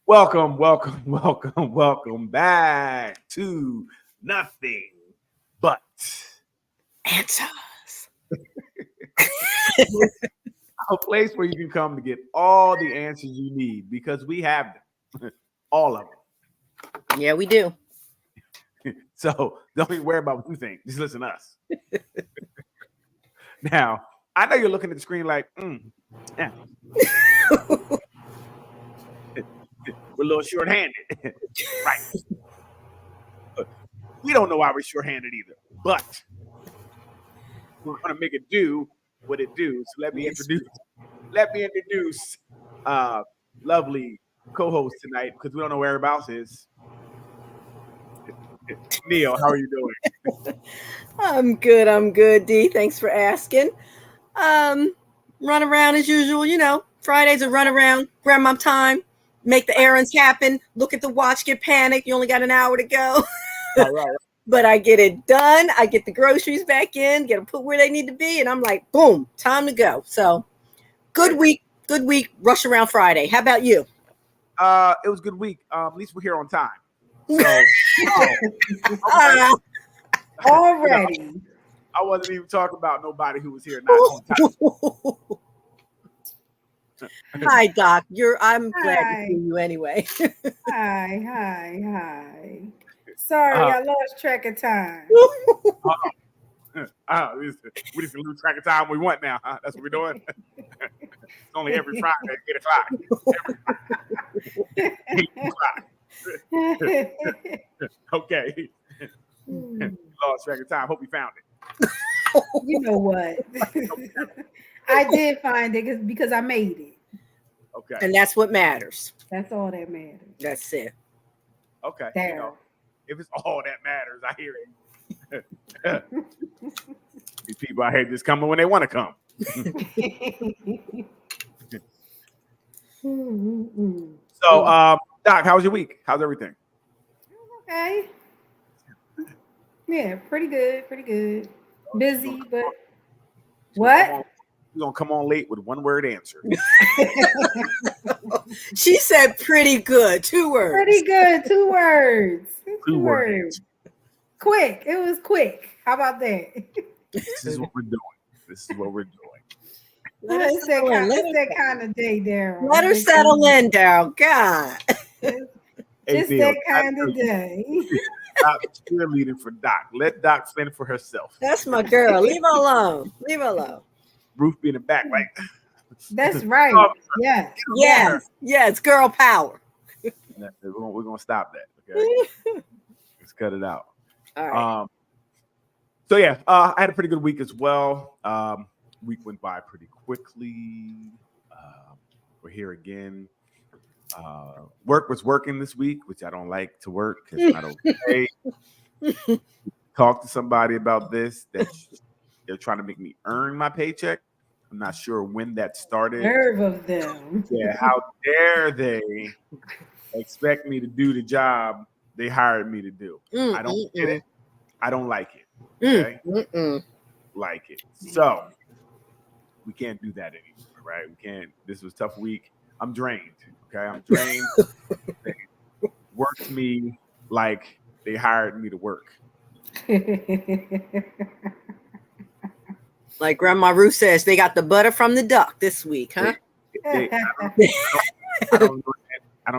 Welcome back to Nothing But Answers. A place where you can come to get all the answers you need because we have them, all of them. Yeah, we do. So don't even worry about what you think. Just listen to us. Now, I know you're looking at the screen like, yeah. We're a little short-handed. Right. We don't know why we're short-handed either, but we're going to make it do what it do. So let me introduce lovely co-host tonight because we don't know where everybody else is. Neil, how are you doing? I'm good, D. Thanks for asking. Run around as usual, Fridays are run around, grab my time, make the errands happen, look at the watch, get panicked. You only got an hour to go. All right. But I get it done. I get the groceries back in, get them put where they need to be, and I'm like, boom, time to go. So good week, rush around Friday. How about you? It was a good week. At least we're here on time. So already. I wasn't even talking about nobody who was here not on time. Hi, Doc. I'm glad to see you anyway. Hi. Sorry, I lost track of time. We just lose track of time we want now. Huh? That's what we're doing. It's only every Friday at 8 o'clock. 8 o'clock. Okay. Lost track of time. Hope you found it. You know what? I did find it because I made it. Okay. And that's what matters. That's all that matters. That's it. Okay. There. If it's all that matters, I hear it. These people out here just coming when they want to come. So, Doc, how was your week? How's everything? Okay. Yeah, pretty good. Busy, but what? You're going to come on late with one word answer. She said pretty good. 2 words. Pretty good. 2 words. Two words. Quick. It was quick. How about that? This is what we're doing. It's that kind of day, Daryl. Let her settle in, Daryl. God. It's that kind of day. Stop cheerleading for Doc. Let Doc fend for herself. That's my girl. Leave her alone. Ruth be in the back, like. That's right. Yes, girl power. We're gonna stop that. Okay, let's cut it out. All right. So yeah, I had a pretty good week as well. Week went by pretty quickly. We're here again. Work was working this week, which I don't like to work because I don't pay. Talk to somebody about this. That they're trying to make me earn my paycheck. I'm not sure when that started. Nerve of them. Yeah, how dare they expect me to do the job they hired me to do? I don't get it. I don't like it. Okay? Like it. So we can't do that anymore, right? We can't. This was a tough week. I'm drained. Okay, I'm drained. They worked me like they hired me to work. Like Grandma Ruth says, they got the butter from the duck this week, huh? I don't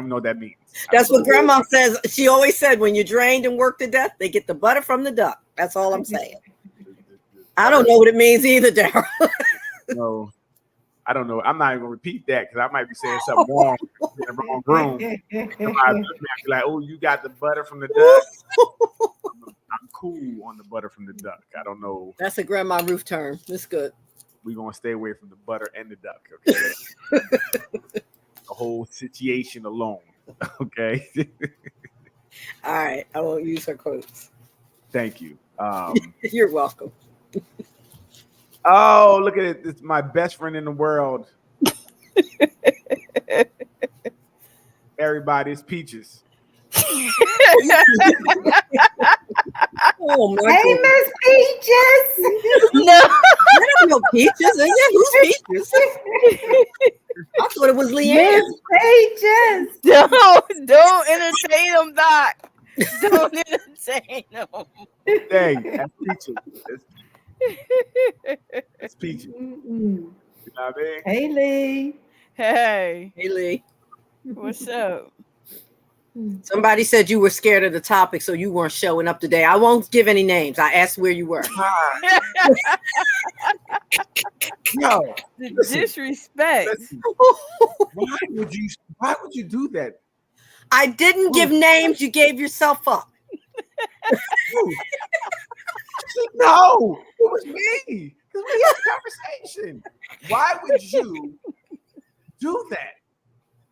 know what that means. That's what Grandma says. She always said, when you're drained and worked to death, they get the butter from the duck. That's all I'm saying. I don't know what it means either, Daryl. No, I don't know. I'm not even gonna repeat that because I might be saying something wrong in the wrong room. I be like, "Oh, you got the butter from the duck." I'm cool on the butter from the duck. I don't know. That's a Grandma Ruth term. That's good. We're gonna stay away from the butter and the duck. Okay. The whole situation alone. Okay. All right. I won't use her quotes. Thank you. You're welcome. Oh, look at it. It's my best friend in the world. Everybody's Peaches. Oh, my hey, Miss Peaches. No, I don't know Peaches. Who's Peaches? I thought thought it was Leanne. Miss Pages. Don't entertain them, Doc. Don't entertain them. Dang, that's peachy. It's peachy. Mm-mm. You know what I mean? Hey, Lee. Hey, Hey, Lee. what's up? Somebody said you were scared of the topic, so you weren't showing up today. I won't give any names. I asked where you were. No, The listen, disrespect. listen. Why would you do that? I didn't give names. You gave yourself up. No, it was me. Because we had a conversation. Why would you do that?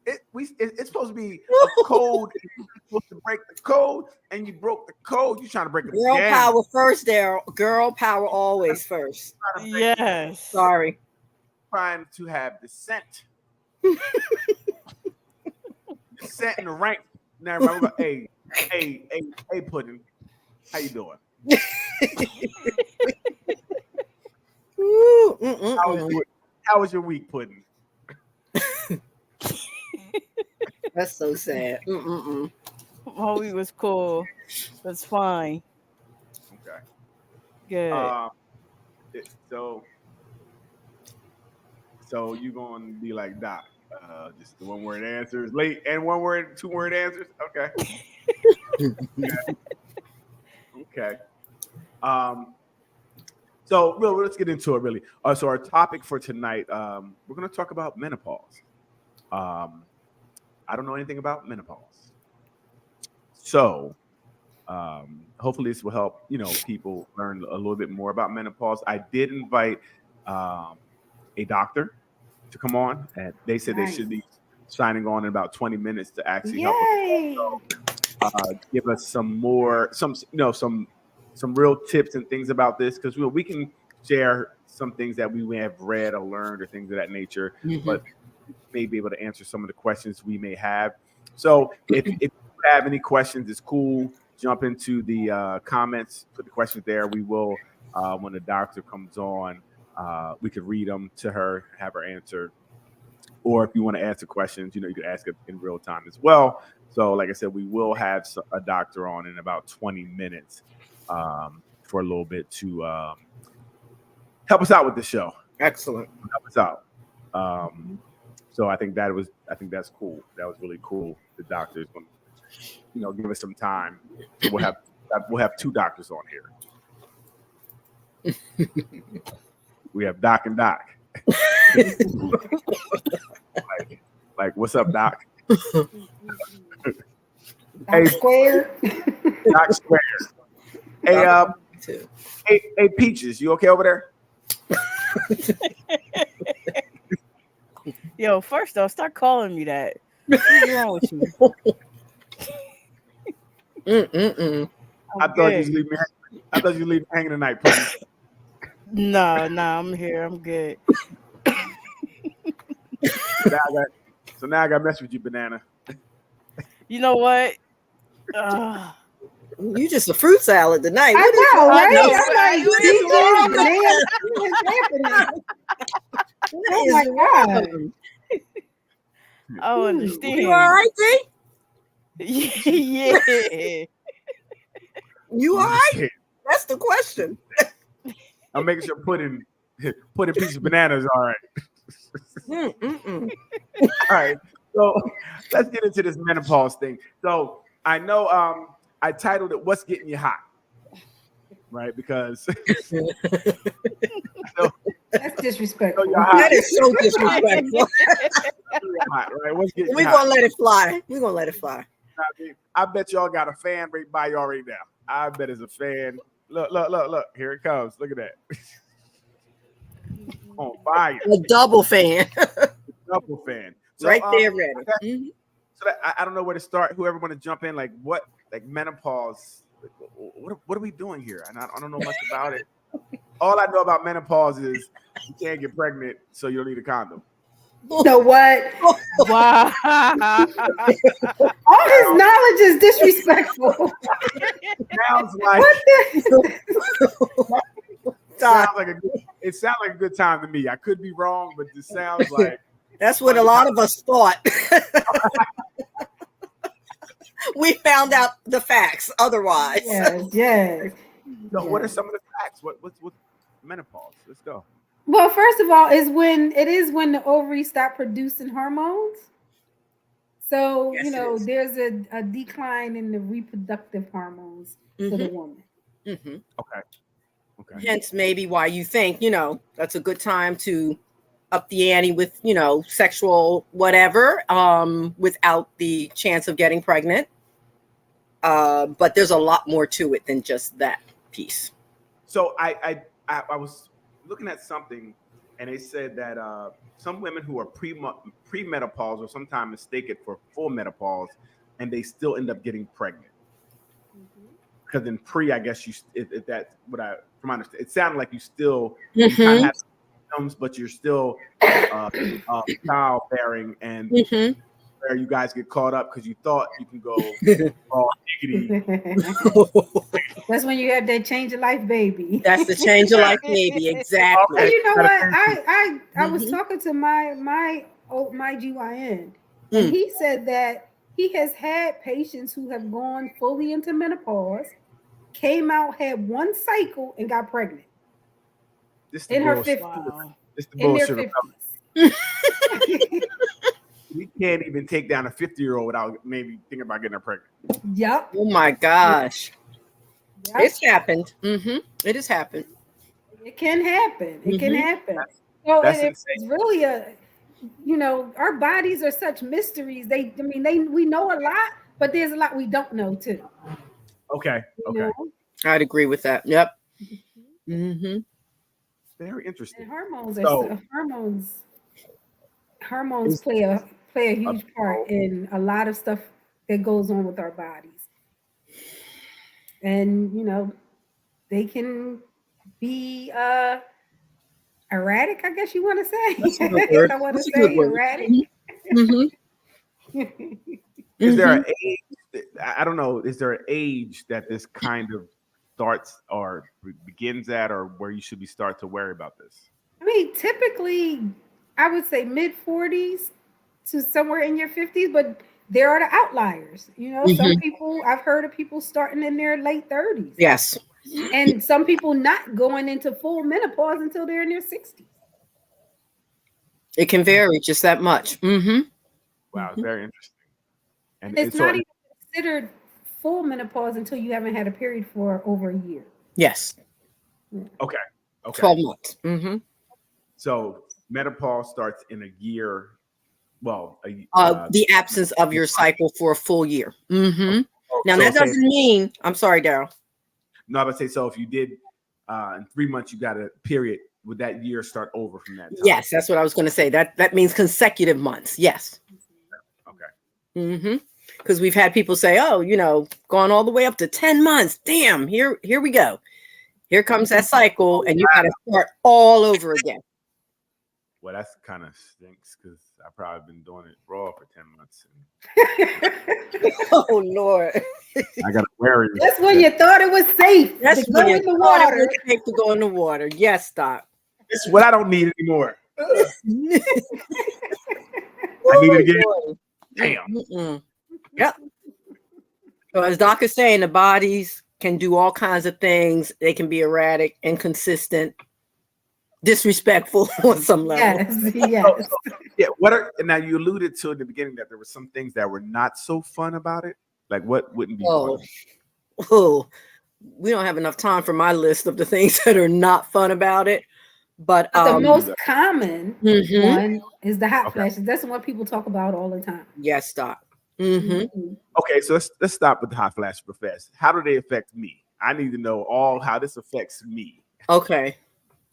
It's supposed to be a code. You're supposed to break the code, and you broke the code. You're trying to break it. Girl power first, Daryl. Girl power always first. Yes. Sorry. Trying to have dissent. Dissent in the rank. Now, remember, hey, Pudding. How you doing? Ooh, how was your week, Pudding? That's so sad. Oh, he was cool. That's fine. Okay. Good. So you gonna be like Doc? Just the one-word answers, late and one-word, two-word answers. Okay. Okay. So let's get into it. Really. So our topic for tonight, we're gonna talk about menopause. I don't know anything about menopause, so hopefully this will help people learn a little bit more about menopause. I did invite a doctor to come on, and they said they should be signing on in about 20 minutes to actually help us give us some real tips and things about this, because we can share some things that we may have read or learned or things of that nature, but may be able to answer some of the questions we may have. So if you have any questions, it's cool. Jump into the comments, put the questions there. We will, when the doctor comes on, we could read them to her, have her answer. Or if you want to answer questions, you can ask it in real time as well. So like I said, we will have a doctor on in about 20 minutes for a little bit to help us out with the show. Excellent. Help us out. So I think that's cool. That was really cool. The doctor is going to, give us some time. So we'll have two doctors on here. We have Doc and Doc. like, what's up, Doc? Doc Square. Doc Square. Hey, Peaches, you okay over there? Yo, first off, start calling me that. What's wrong with you? I thought you leave me. I thought you leave me hanging tonight, please. No, I'm here. I'm good. So now I got to mess with you, Banana. You know what? You just a fruit salad tonight. I know, right? Oh my God. I understand. You all right, D? Yeah. You all right? That's the question. I'm making sure putting pieces of bananas all right. All right. So let's get into this menopause thing. So I know I titled it "What's Getting You Hot," right? Because that's disrespectful. That is so disrespectful. Hot, right? What's getting We're gonna let it fly. We're gonna let it fly. I bet y'all got a fan right by you already now. I bet it's a fan. Look. Here it comes. Look at that. On fire. A double fan. Double fan. So, right there, ready. So I don't know where to start. Whoever want to jump in, like menopause. What are we doing here? And I don't know much about it. All I know about menopause is you can't get pregnant, so you don't need a condom. So what? Wow. All his knowledge is disrespectful. Sounds like it sounds like a good time to me. I could be wrong, but it sounds like That's what a lot of us thought. We found out the facts otherwise. Yes. So what are some of the facts? What's menopause? Let's go. Well, first of all, it is when the ovaries stop producing hormones. So, Yes, there's a decline in the reproductive hormones for the woman. Mm-hmm. Okay. Hence, maybe why you think, that's a good time to up the ante with, sexual whatever, without the chance of getting pregnant. But there's a lot more to it than just that piece. So I was looking at something, and they said that some women who are pre-menopause or sometimes mistake it for full menopause, and they still end up getting pregnant. Because in pre, I guess if that's what from my understanding, it sounded like you still you kind of have symptoms, but you're still childbearing, and where you guys get caught up because you thought you can go all diggity. That's when you have that change of life baby. That's the change of life baby, exactly. And you know what? I was talking to my GYN, and he said that he has had patients who have gone fully into menopause, came out, had one cycle, and got pregnant. In her 50s. Wow. In their 50s. We can't even take down a 50-year-old without maybe thinking about getting her pregnant. Yep. Oh my gosh. Yep. It's happened. It has happened. It can happen. It can happen. That's it's really our bodies are such mysteries. We know a lot, but there's a lot we don't know too. Okay. I'd agree with that. Yep. Very interesting. And hormones play a huge part in a lot of stuff that goes on with our bodies. And they can be erratic, I guess you want to say. I want to say erratic. Is there an age? I don't know. Is there an age that this kind of starts or begins at, or where you should start to worry about this? I mean, typically, I would say mid-40s to somewhere in your 50s, but there are the outliers. Some people, I've heard of people starting in their late 30s. Yes. And some people not going into full menopause until they're in their 60s. It can vary just that much. Wow, very interesting. And it's not even considered full menopause until you haven't had a period for over a year. Yes. Okay. 12 months. So menopause starts in a year. Well, the absence of your cycle for a full year. Now that doesn't mean. I'm sorry, Daryl. No, I would say so. If you did in 3 months, you got a period. Would that year start over from that time? Yes, that's what I was going to say. That means consecutive months. Yes. Okay. Because we've had people say, gone all the way up to 10 months. Damn, here we go. Here comes that cycle, and you got to start all over again. Well, that's kind of stinks because I've probably been doing it raw for 10 months. Oh, Lord. I got to worry. That's when you thought it was safe. That's when you thought it was safe to go in the water. Yes, Doc. It's what I don't need anymore. I need it again. Damn. Yep. So as Doc is saying, the bodies can do all kinds of things. They can be erratic, inconsistent, disrespectful on some level. Yes. Yeah. Now you alluded to in the beginning that there were some things that were not so fun about it. Like what wouldn't be fun? Oh, we don't have enough time for my list of the things that are not fun about it. But the most common one is the hot flashes. That's what people talk about all the time. Yes, Doc. Okay, so let's stop with the hot flashes real fast. How do they affect me? I need to know how this affects me. Okay.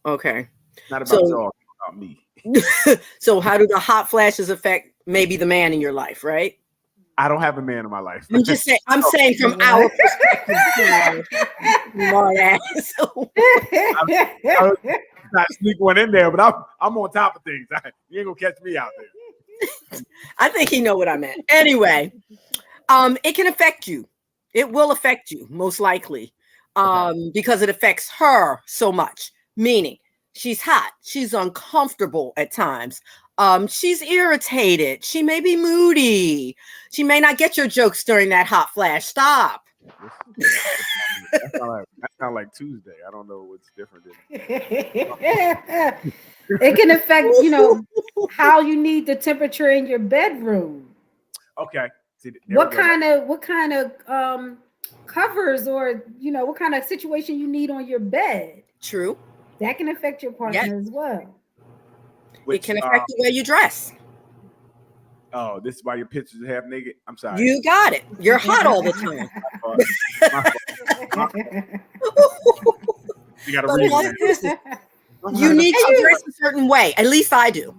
Not about y'all, about me. So how do the hot flashes affect maybe the man in your life, right? I don't have a man in my life. I'm saying from our perspective. Smart ass. I not sneak one in there, but I'm on top of things. You ain't gonna catch me out there. I think he know what I meant. Anyway, it can affect you. It will affect you most likely, because it affects her so much. Meaning, she's hot, she's uncomfortable at times. She's irritated. She may be moody. She may not get your jokes during that hot flash. Stop. That's not like Tuesday. I don't know what's different. It can affect, how you need the temperature in your bedroom. Okay. See, what kind of covers, or what kind of situation you need on your bed. True. That can affect your partner as well. It can affect the way you dress. Oh, this is why your pictures are half naked? I'm sorry. You got it. You're hot all the time. You got to read. You need to dress a certain way. At least I do.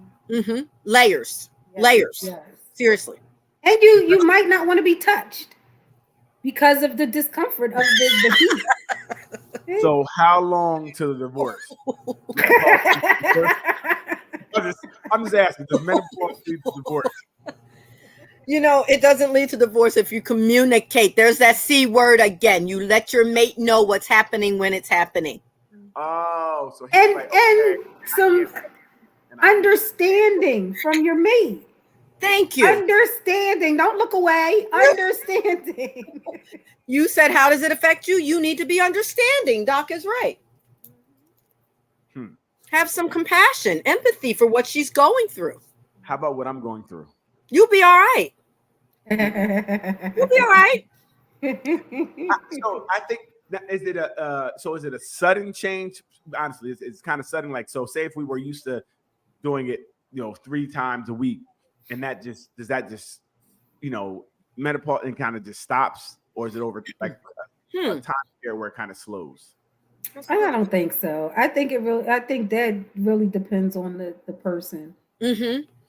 Layers. Yes, layers. Yes. Seriously. And you might not want to be touched because of the discomfort of the heat. So how long to the divorce? I'm just asking, does menopause lead to divorce? It doesn't lead to divorce if you communicate. There's that C word again. You let your mate know what's happening when it's happening. Oh, so and some understanding from your mate. Thank you. Understanding. Don't look away. Understanding. You said, how does it affect you? You need to be understanding. Doc is right. Have some compassion, empathy for what she's going through. How about what I'm going through? You'll be all right. You'll be all right. So I think, is it a sudden change? Honestly, it's kind of sudden. Like, so say if we were used to doing it, 3 times a week, and does that just, menopause and kind of just stops, or is it over like a time here where it kind of slows? I don't think so. I think that really depends on the person.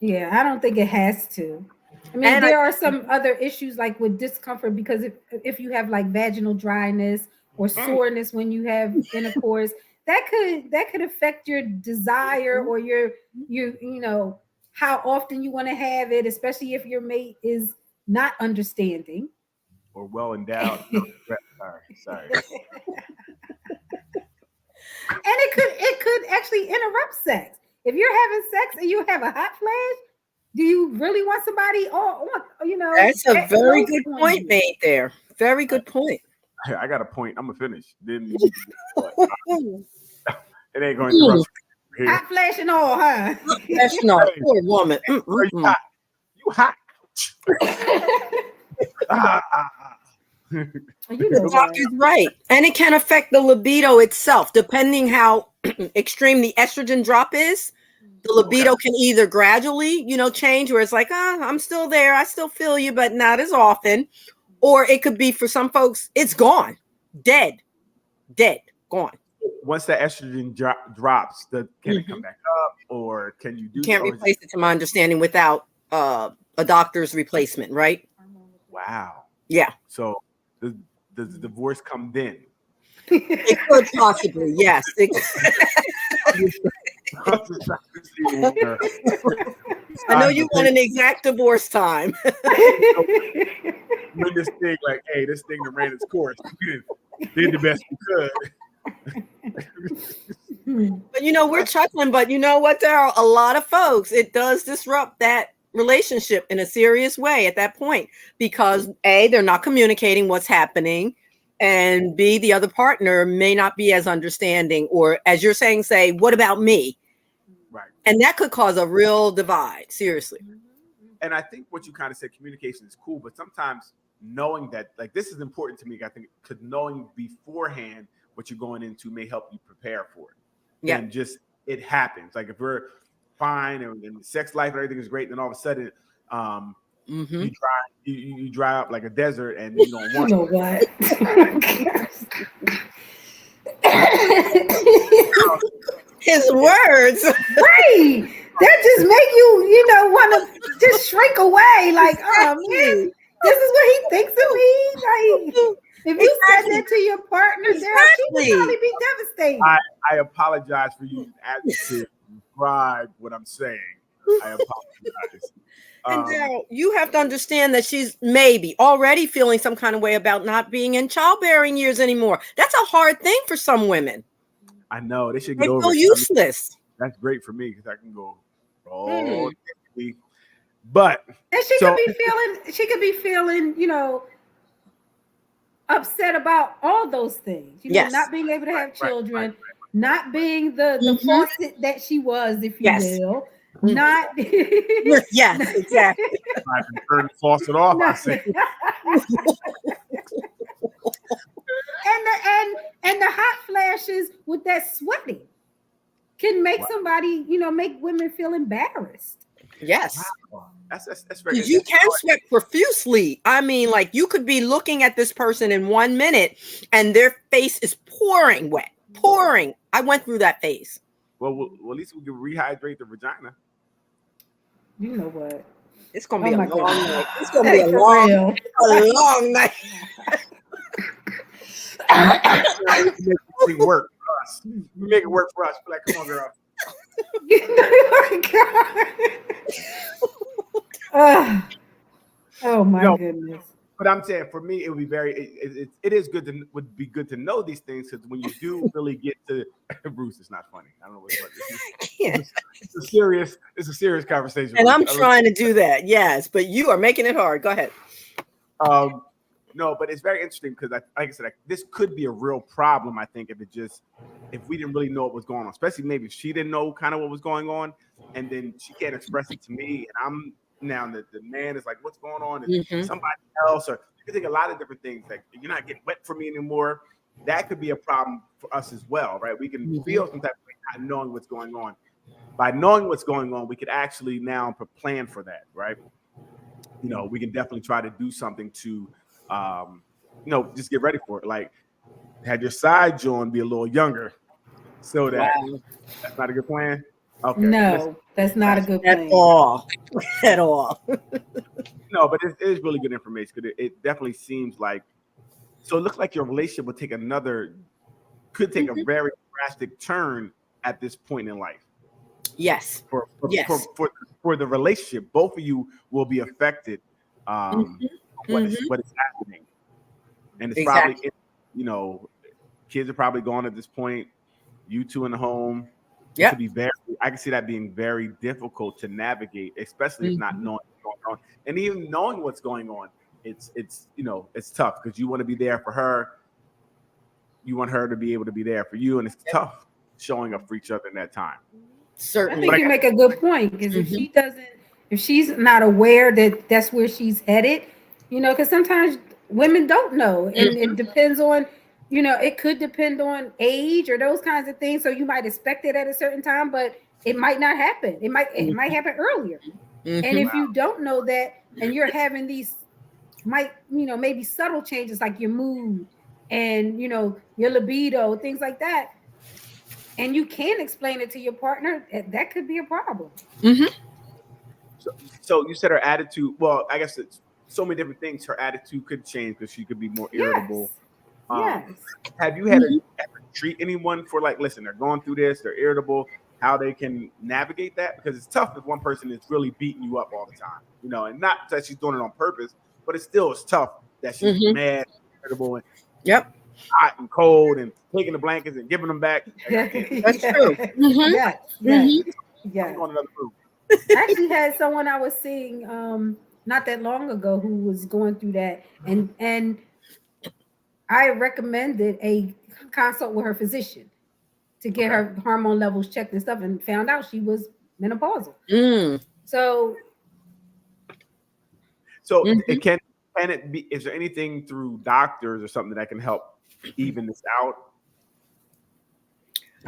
Yeah, I don't think it has to. I mean, there are some other issues like with discomfort, because if you have like vaginal dryness or soreness when you have intercourse, that could affect your desire or your how often you want to have it, especially if your mate is not understanding or well endowed. Sorry. And it could actually interrupt sex. If you're having sex and you have a hot flash, do you really want somebody on? That's a very good point made there. Very good point. I got a point. I'm gonna finish. Then it ain't going to interrupt. Hot flash and all, huh? Flash and all. Poor woman. You hot. Doc is right. And it can affect the libido itself, depending how extreme the estrogen drop is. The libido can either gradually, change where it's like, I'm still there. I still feel you, but not as often. Or it could be for some folks, it's gone. Dead, gone. Once that estrogen drops, can it come back up, or can you do? Can't replace it, to my understanding, without a doctor's replacement, right? Wow. Yeah. So does the divorce come then? It could possibly, yes. I know you want an exact divorce time. When this thing, like, hey, this thing that ran its course, we did the best we could. But we're chuckling, but you know what? There are a lot of folks. It does disrupt that relationship in a serious way at that point, because A, they're not communicating what's happening, and B, the other partner may not be as understanding, or as you're saying, say, what about me? Right. And that could cause a real divide, seriously. And I think what you kind of said, communication is cool, but sometimes knowing that, like, this is important to me, I think, because knowing beforehand what you're going into may help you prepare for it. Yeah. And just, it happens. Like, if we're fine and sex life and everything is great, then all of a sudden you dry up like a desert, and you don't want what? His words, right? That just make you want to just shrink away, like, oh man, this is what he thinks of me. Like, if you said that to your partner, she would probably be devastated. I apologize for you to describe what I'm saying. I apologize. And now you have to understand that she's maybe already feeling some kind of way about not being in childbearing years anymore. That's a hard thing for some women. I know, they should get over it. They feel useless. That's great for me, because I can go Oh, but and she could be feeling, upset about all those things. Not being able to have children, not being the faucet that she was, if you will. Not yes, exactly. I can turn the faucet off. I say. and the hot flashes with that sweating can make somebody, make women feel embarrassed. Yes. Wow. That's very. You can sweat profusely. I mean, like you could be looking at this person in 1 minute and their face is pouring wet. Pouring. I went through that phase. Well, at least we can rehydrate the vagina. You know what? It's gonna be a long night. It's gonna be a long night. We make it work for us. We make it work for us. We're like, come on, girl. Oh my goodness. But I'm saying, for me, it would be it is good to would be good to know these things, because when you do really get to Bruce, it's not funny. I don't know what's funny. It's a serious conversation. And I'm trying to do that, yes, but you are making it hard. Go ahead. No, but it's very interesting because, like I said, this could be a real problem. I think if we didn't really know what was going on, especially maybe if she didn't know kind of what was going on, and then she can't express it to me, and I'm now the man is like, what's going on? And somebody else, or you can think a lot of different things. Like, you're not getting wet for me anymore. That could be a problem for us as well, right? We can feel some type of way not knowing what's going on. By knowing what's going on, we could actually now plan for that, right? We can definitely try to do something to, just get ready for it. Like, had your side joint be a little younger, so that that's not a good plan. Okay. No, that's not a good plan at all. At all. No, but it is really good information, because it definitely seems like. So it looks like your relationship could take a very drastic turn at this point in life. Yes. For the relationship, both of you will be affected. What is happening, and it's probably kids are probably gone at this point. You two in the home. Yeah, I can see that being very difficult to navigate, especially if not knowing what's going on. And even knowing what's going on, it's tough, because you want to be there for her. You want her to be able to be there for you, and it's tough showing up for each other in that time. Certainly. I think you make a good point, because if she's not aware that that's where she's headed, because sometimes women don't know, and it depends on, it could depend on age or those kinds of things. So you might expect it at a certain time, but it might not happen. It might happen earlier. And if you don't know that, and you're having these maybe subtle changes, like your mood and your libido, things like that, and you can't explain it to your partner, that could be a problem. So you said her attitude. Well, I guess it's so many different things. Her attitude could change, because she could be more irritable. Yes. Have you had to ever treat anyone for, like, listen, they're going through this, they're irritable, how they can navigate that? Because it's tough if one person is really beating you up all the time, and not that she's doing it on purpose, but it's tough that she's mad, irritable, and hot and cold, and taking the blankets and giving them back. That's true. Yes. I'm going another room. I actually had someone I was seeing not that long ago who was going through that, and I recommended a consult with her physician to get her hormone levels checked and stuff, and found out she was menopausal. So it can it be? Is there anything through doctors or something that can help even this out?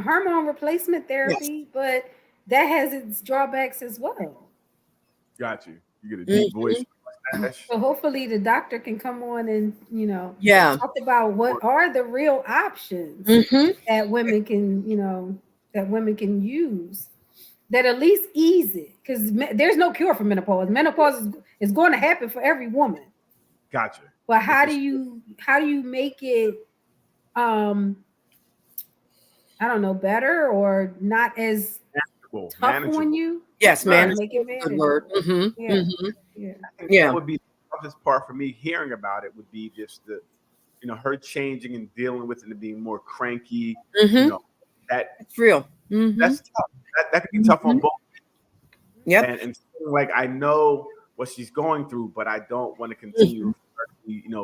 Hormone replacement therapy, but that has its drawbacks as well. Got you. You get a deep voice. So hopefully the doctor can come on and talk about what are the real options that women can use that at least ease it, because there's no cure for menopause. Menopause is going to happen for every woman. Gotcha. But how do you make it I don't know, better or not as tough on you? Yes, man. Make it good word. That would be the toughest part for me hearing about it, would be just the her changing and dealing with it and being more cranky. That's real. That's tough. That could be tough on both. Yep. And like I know what she's going through, but I don't want to continue,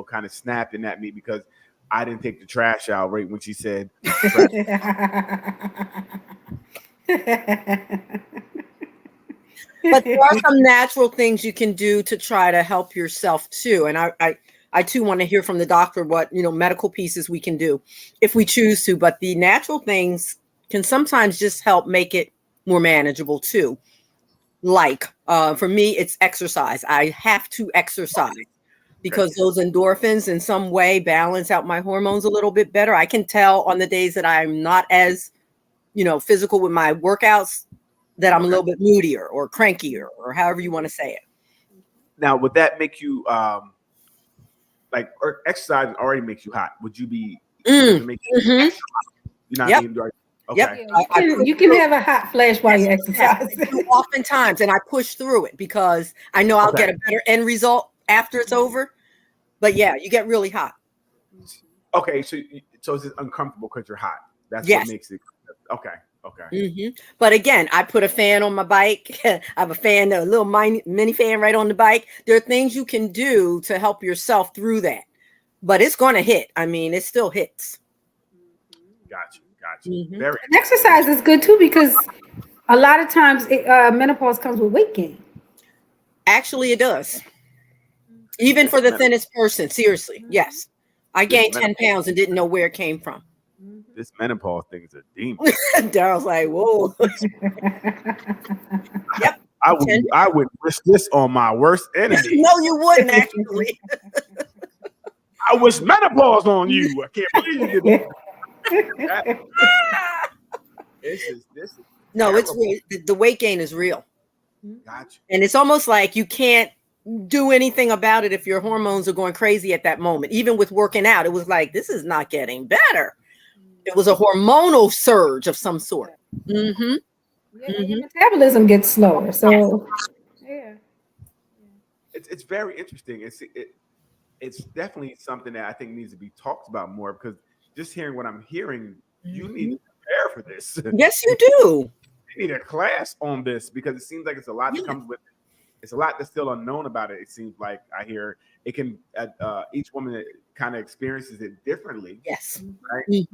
kind of snapping at me because I didn't take the trash out right when she said. But there are some natural things you can do to try to help yourself too. And I too want to hear from the doctor what, medical pieces we can do if we choose to. But the natural things can sometimes just help make it more manageable too. Like for me, it's exercise. I have to exercise because those endorphins in some way balance out my hormones a little bit better. I can tell on the days that I'm not as, physical with my workouts that I'm a little bit moodier or crankier or however you want to say it. Now, would that make you or exercise already makes you hot? Would you be make you extra hot? You know what I mean? Okay. Yep. You can have a hot flash while you exercise. Oftentimes, and I push through it because I know I'll get a better end result after it's over. But yeah, you get really hot. Okay, so it's uncomfortable because you're hot. That's what makes it. Okay. But again, I put a fan on my bike. I have a little mini fan right on the bike. There are things you can do to help yourself through that. But it's going to hit. I mean, it still hits. Gotcha. And exercise is good too because a lot of times menopause comes with weight gain. Actually, it does. Even for the thinnest person. Seriously. Yes. I gained 10 pounds and didn't know where it came from. This menopause thing is a demon. Daryl's like, whoa. Yep. I would wish this on my worst enemy. No, you wouldn't actually. I wish menopause on you. I can't believe you did that. This is no, it's real. The weight gain is real. Gotcha. And it's almost like you can't do anything about it if your hormones are going crazy at that moment. Even with working out, it was like, this is not getting better. It was a hormonal surge of some sort. Your metabolism gets slower. So yeah. It's very interesting. It's definitely something that I think needs to be talked about more because just hearing what I'm hearing, you need to prepare for this. Yes, you do. You need a class on this because it seems like it's a lot that comes with it. It's a lot that's still unknown about it. It seems like I hear it can each woman kind of experiences it differently. Yes. Right. You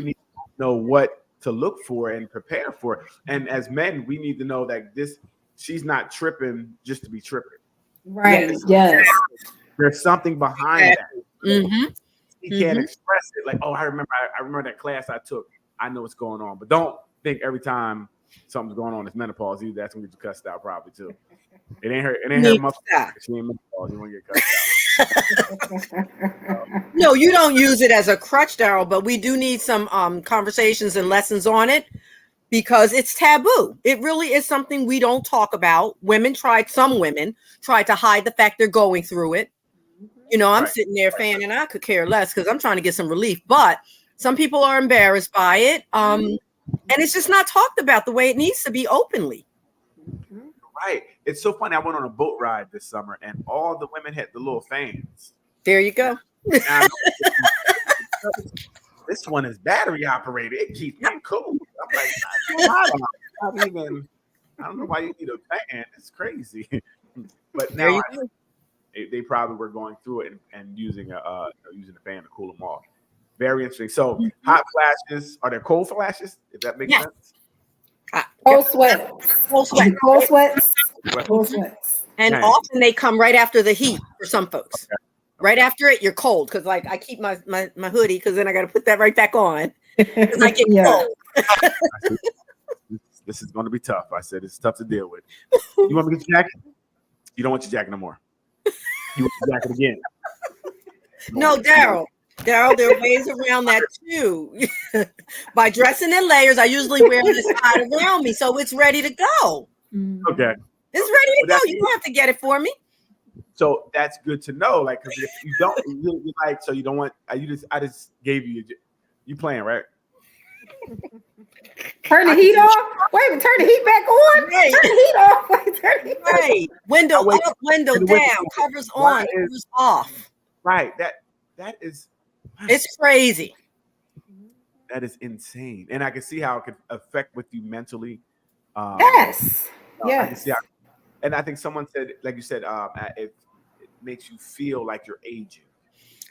need to know what to look for and prepare for. And as men, we need to know that she's not tripping just to be tripping. Right. Yes. There's something behind that. He can't express it like, oh, I remember that class I took. I know what's going on. But don't think every time something's going on, it's menopause either. That's when you get cussed out probably too. It ain't her muscle. She ain't menopause. You want to get cussed out. No, you don't use it as a crutch, Daryl, but we do need some conversations and lessons on it because it's taboo. It really is something we don't talk about. Some women try to hide the fact they're going through it. I'm sitting there fanning, I could care less because I'm trying to get some relief. But some people are embarrassed by it. And it's just not talked about the way it needs to be openly. Right. It's so funny. I went on a boat ride this summer and all the women had the little fans. There you go. This one is battery operated. It keeps me cool. I'm like, I don't know why you need a fan. It's crazy. But now they probably were going through it and using a fan to cool them off. Very interesting. So hot flashes, are there cold flashes? If that makes sense. Cold sweats. And often they come right after the heat for some folks. Okay. Right after it, you're cold because like I keep my hoodie because then I got to put that right back on because I get cold. This is going to be tough. I said it's tough to deal with. You want me to get your jacket? You don't want your jacket no more. You want your jacket again? No, Daryl, there are ways around that too. By dressing in layers, I usually wear this side around me, so it's ready to go. Okay. It's ready to go. You don't have to get it for me. So that's good to know. Like, because if you don't, you like, so you don't want. I just gave you. You playing, right? Turn the heat off. Wait a minute. Turn the heat back on. Right. Turn the heat off. Wait, turn the heat right. Window up, window down, covers on, covers off. Right. That is. It's crazy. That is insane, and I can see how it could affect with you mentally. Yes. Yes. I can see how, and I think someone said, like you said, it makes you feel like you're aging.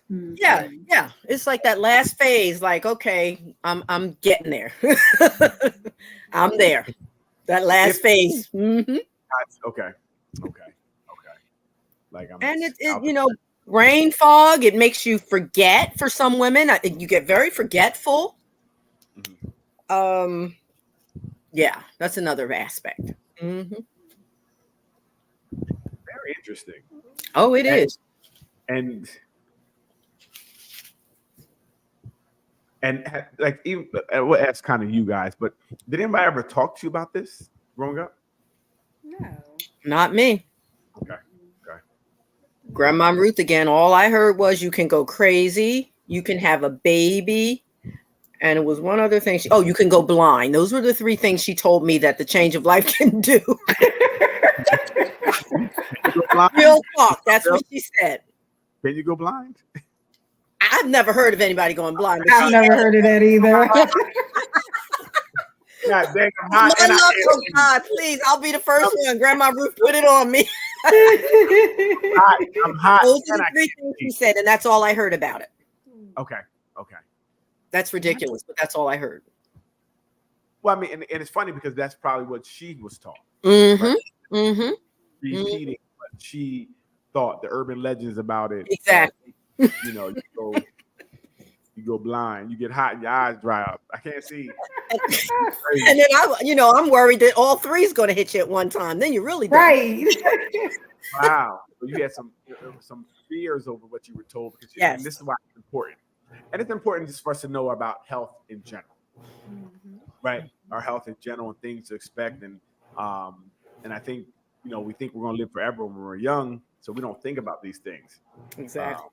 Yeah, yeah. It's like that last phase. Like, okay, I'm getting there. I'm there. That last phase. Mm-hmm. Okay. Like And brain fog. It makes you forget. For some women, you get very forgetful. Mm-hmm. Yeah, that's another aspect. Mm-hmm. Very interesting. Oh, it is. And like, even we'll ask kind of you guys, but did anybody ever talk to you about this growing up? No. Not me. Okay. Grandma Ruth again. All I heard was you can go crazy, you can have a baby, and it was one other thing. You can go blind. Those were the three things she told me that the change of life can do. Real talk. That's what she said. Can you go blind? I've never heard of anybody going blind. I've never heard of that either. God dang, oh God, please! I'll be the first one. Grandma Ruth put it on me. I'm hot. Those are the three things she said, and that's all I heard about it. Okay. That's ridiculous, but that's all I heard. Well, I mean, and it's funny because that's probably what she was taught. Mm-hmm. Right? Mm-hmm. Repeating what she thought, the urban legends about it. Exactly. You go blind, you get hot, and your eyes dry up. I can't see. And then I'm worried that all three is going to hit you at one time. Then you really don't. Right. Wow. So you had some fears over what you were told, because and this is why it's important. And it's important just for us to know about health in general, right? Our health in general and things to expect, and I think we think we're going to live forever when we're young, so we don't think about these things. Exactly.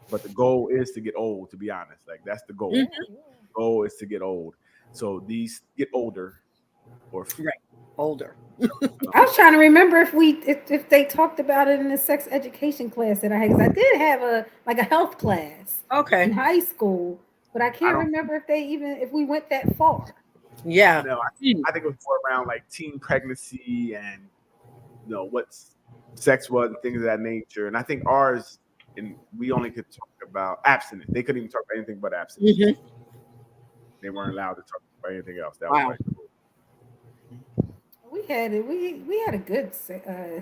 But the goal is to get old. To be honest, like that's the goal. Mm-hmm. The goal is to get old. So these get older, older. I was trying to remember if they talked about it in the sex education class that I had, because I did have a health class. Okay. In high school, but I can't remember if we went that far. Yeah. No, I think it was more around like teen pregnancy and what sex was and things of that nature. And I think ours, and we only could talk about abstinence. They couldn't even talk about anything but abstinence. Mm-hmm. They weren't allowed to talk about anything else. That wow. was We had a good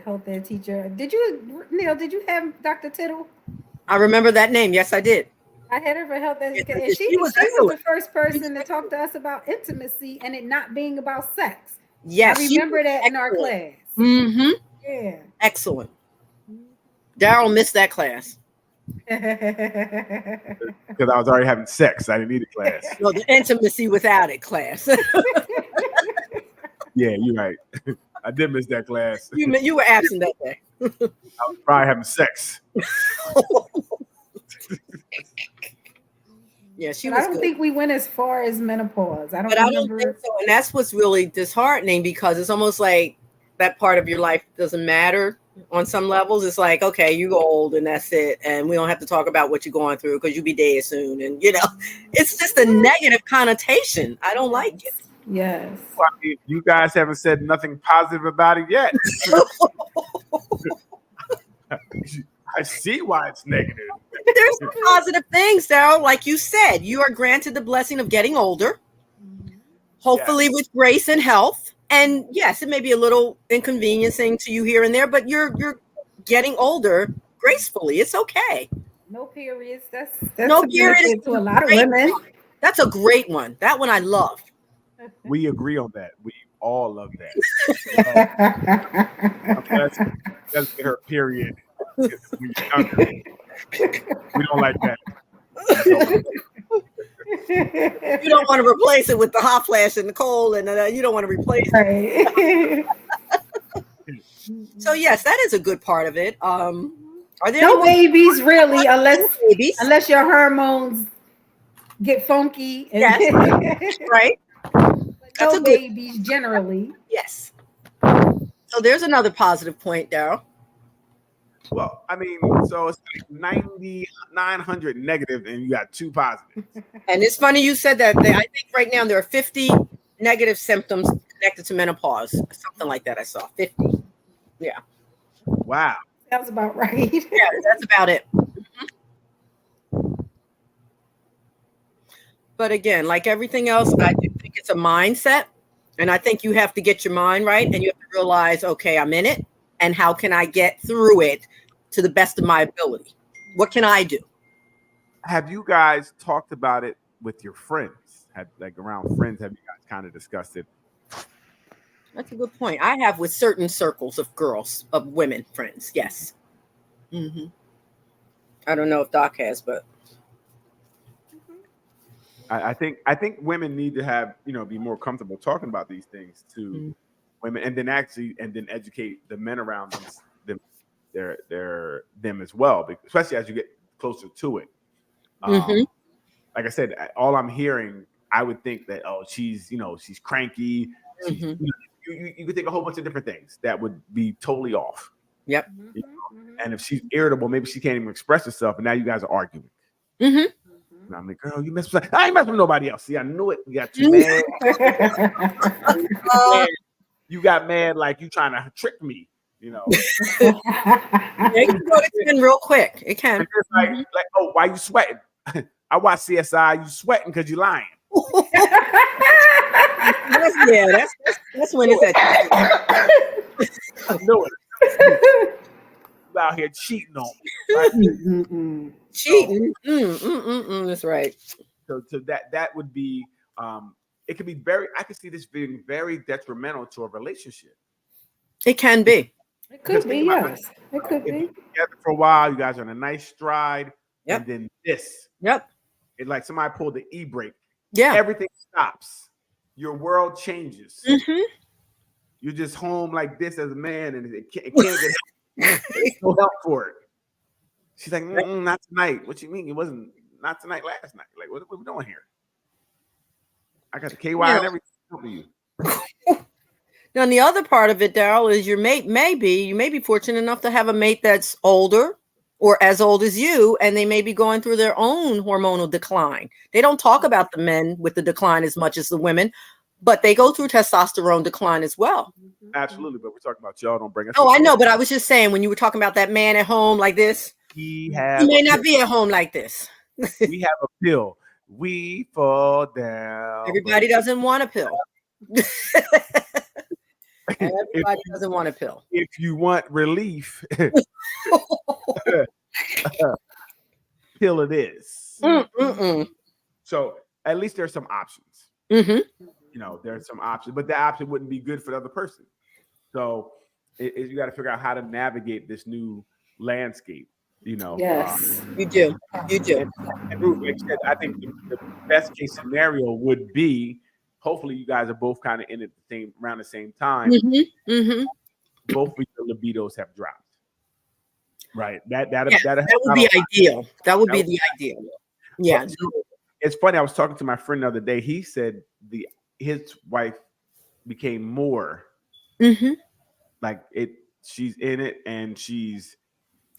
health ed teacher. Did you, Neil? Did you have Dr. Tittle? I remember that name. Yes, I did. I had her for health education. And she was the first person to talk to us about intimacy and it not being about sex. Yes, I remember that in our class. Mm-hmm. Yeah. Excellent. Daryl missed that class. because I was already having sex. I didn't need a class. Well, the intimacy without it class. Yeah, you're right. I did miss that class. You were absent that day. I was probably having sex. Yeah, she was. I don't think we went as far as menopause. I don't think so. And that's what's really disheartening, because it's almost like that part of your life doesn't matter on some levels. It's like, okay, you go old and that's it. And we don't have to talk about what you're going through because you'll be dead soon. And, it's just a negative connotation. I don't like it. Yes. Well, I mean, you guys haven't said nothing positive about it yet. I see why it's negative. There's some positive things, Daryl. Like you said, you are granted the blessing of getting older, hopefully with grace and health. And yes, it may be a little inconveniencing to you here and there, but you're getting older gracefully. It's okay. No periods. That's no periods to a lot of women. That's a great one. That one I love. We agree on that. We all love that. Let's get her period. We don't like that. You don't want to replace it with the hot flash and the cold, and you don't want to replace it. So yes, that is a good part of it. Are there no babies really, unless your hormones get funky? And yes, right. No babies generally. Yes. So there's another positive point, Daryl. Well, I mean, so it's like 900 negative, and you got 2 positives. And it's funny you said that. I think right now there are 50 negative symptoms connected to menopause. Something like that I saw. 50. Yeah. Wow. Sounds about right. Yeah, that's about it. But again, like everything else, I do think it's a mindset. And I think you have to get your mind right, and you have to realize, okay, I'm in it, and how can I get through it to the best of my ability? What can I do? Have you guys talked about it with your friends? Like around friends, have you guys kind of discussed it? That's a good point. I have with certain circles of girls, of women friends. Yes. Mm-hmm. I don't know if Doc has, but I think women need to have, be more comfortable talking about these things to women, and then educate the men around them as well, especially as you get closer to it. Like I said, all I'm hearing, I would think that, oh, she's cranky. She's, you could think a whole bunch of different things that would be totally off. Yep. And if she's irritable, maybe she can't even express herself, and now you guys are arguing. And I'm like, girl, you mess with. I ain't messing with nobody else. See, I knew it. You got too mad. You got mad like you trying to trick me. Yeah, you can go to 10 real quick. It can. It's like, oh, why you sweating? I watch CSI. You sweating because you lying. Yeah, that's when it's at. I knew it. You out here cheating on me. Right? Cheating. That's right. So that would be it could be I could see this being very detrimental to a relationship. It can be. It could be, yes. It could be. Together for a while, you guys are on a nice stride, and then this. Yep. It like somebody pulled the e-brake. Yeah. Everything stops. Your world changes. You're just home like this as a man, and it can't get help. There's no help for it. She's like, not tonight. What you mean? It wasn't not tonight, last night. Like, what are we doing here? I got the KY and everything for you. Now, the other part of it, Daryl, is you may be fortunate enough to have a mate that's older or as old as you, and they may be going through their own hormonal decline. They don't talk about the men with the decline as much as the women, but they go through testosterone decline as well. Absolutely, but we're talking about y'all. Don't bring us. Oh, I know, but I was just saying when you were talking about that man at home like this, he may not be at home like this. We have a pill. We fall down. Everybody doesn't want a pill. Everybody doesn't want a pill. If you want relief, pill it is. So at least there's some options. There's some options, but the option wouldn't be good for the other person. So you got to figure out how to navigate this new landscape. Yes, you do. And like I said, I think the best case scenario would be, hopefully, you guys are both kind of in it around the same time. Both of your libidos have dropped. Right. That would be ideal. That would be the ideal. Yeah. It's funny. I was talking to my friend the other day. He said his wife became more like it. She's in it, and she's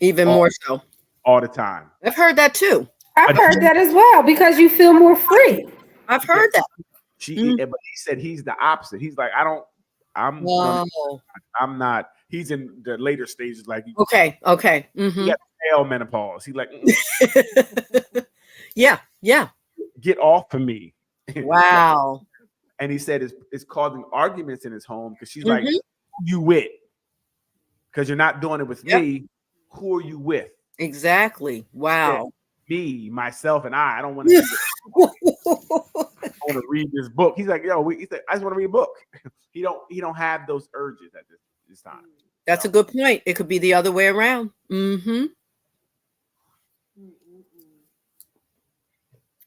even more so all the time. I've heard that too. I've heard that as well, because you feel more free. I've heard that. But he said he's the opposite. He's like, I'm not. He's in the later stages. Like, okay. He got pale menopause. He's like, yeah. Get off of me. Wow. And he said it's causing arguments in his home because she's like, who you with? Because you're not doing it with me. Who are you with? Exactly. Wow. Me, myself, and I don't want to. I want to read this book. He's like, he said, I just want to read a book. He don't have those urges at this time. That's a good point. It could be the other way around.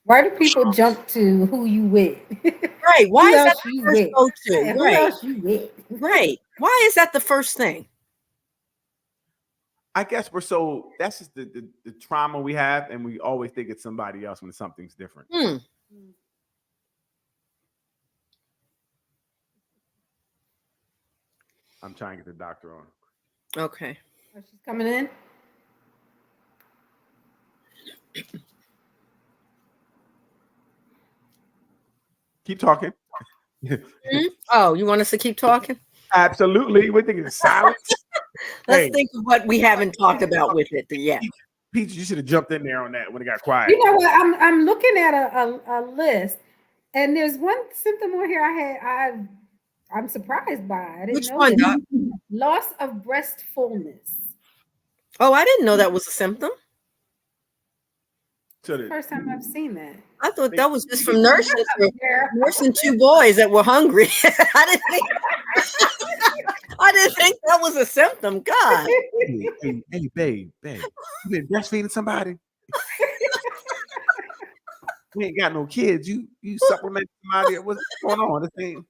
Why do people jump to who you with? Right. Why is that the first go-to? Yeah, who else you with? Right. Why is that the first thing? I guess that's just the trauma we have, and we always think it's somebody else when something's different. I'm trying to get the doctor on. Okay. Oh, she's coming in. Keep talking. Oh, you want us to keep talking? Absolutely. We're thinking silence. Let's think of what we haven't talked about with it yet. Peach, you should have jumped in there on that when it got quiet. You know what? I'm looking at a list, and there's one symptom on here I'm surprised by. I didn't Which know one, this. Doc? Loss of breast fullness. Oh, I didn't know that was a symptom. First time I've seen that. I thought that was just from nurses nursing 2 boys that were hungry. I didn't think that was a symptom. God. Hey, babe, you been breastfeeding somebody? We ain't got no kids. You supplement somebody. What's going on? It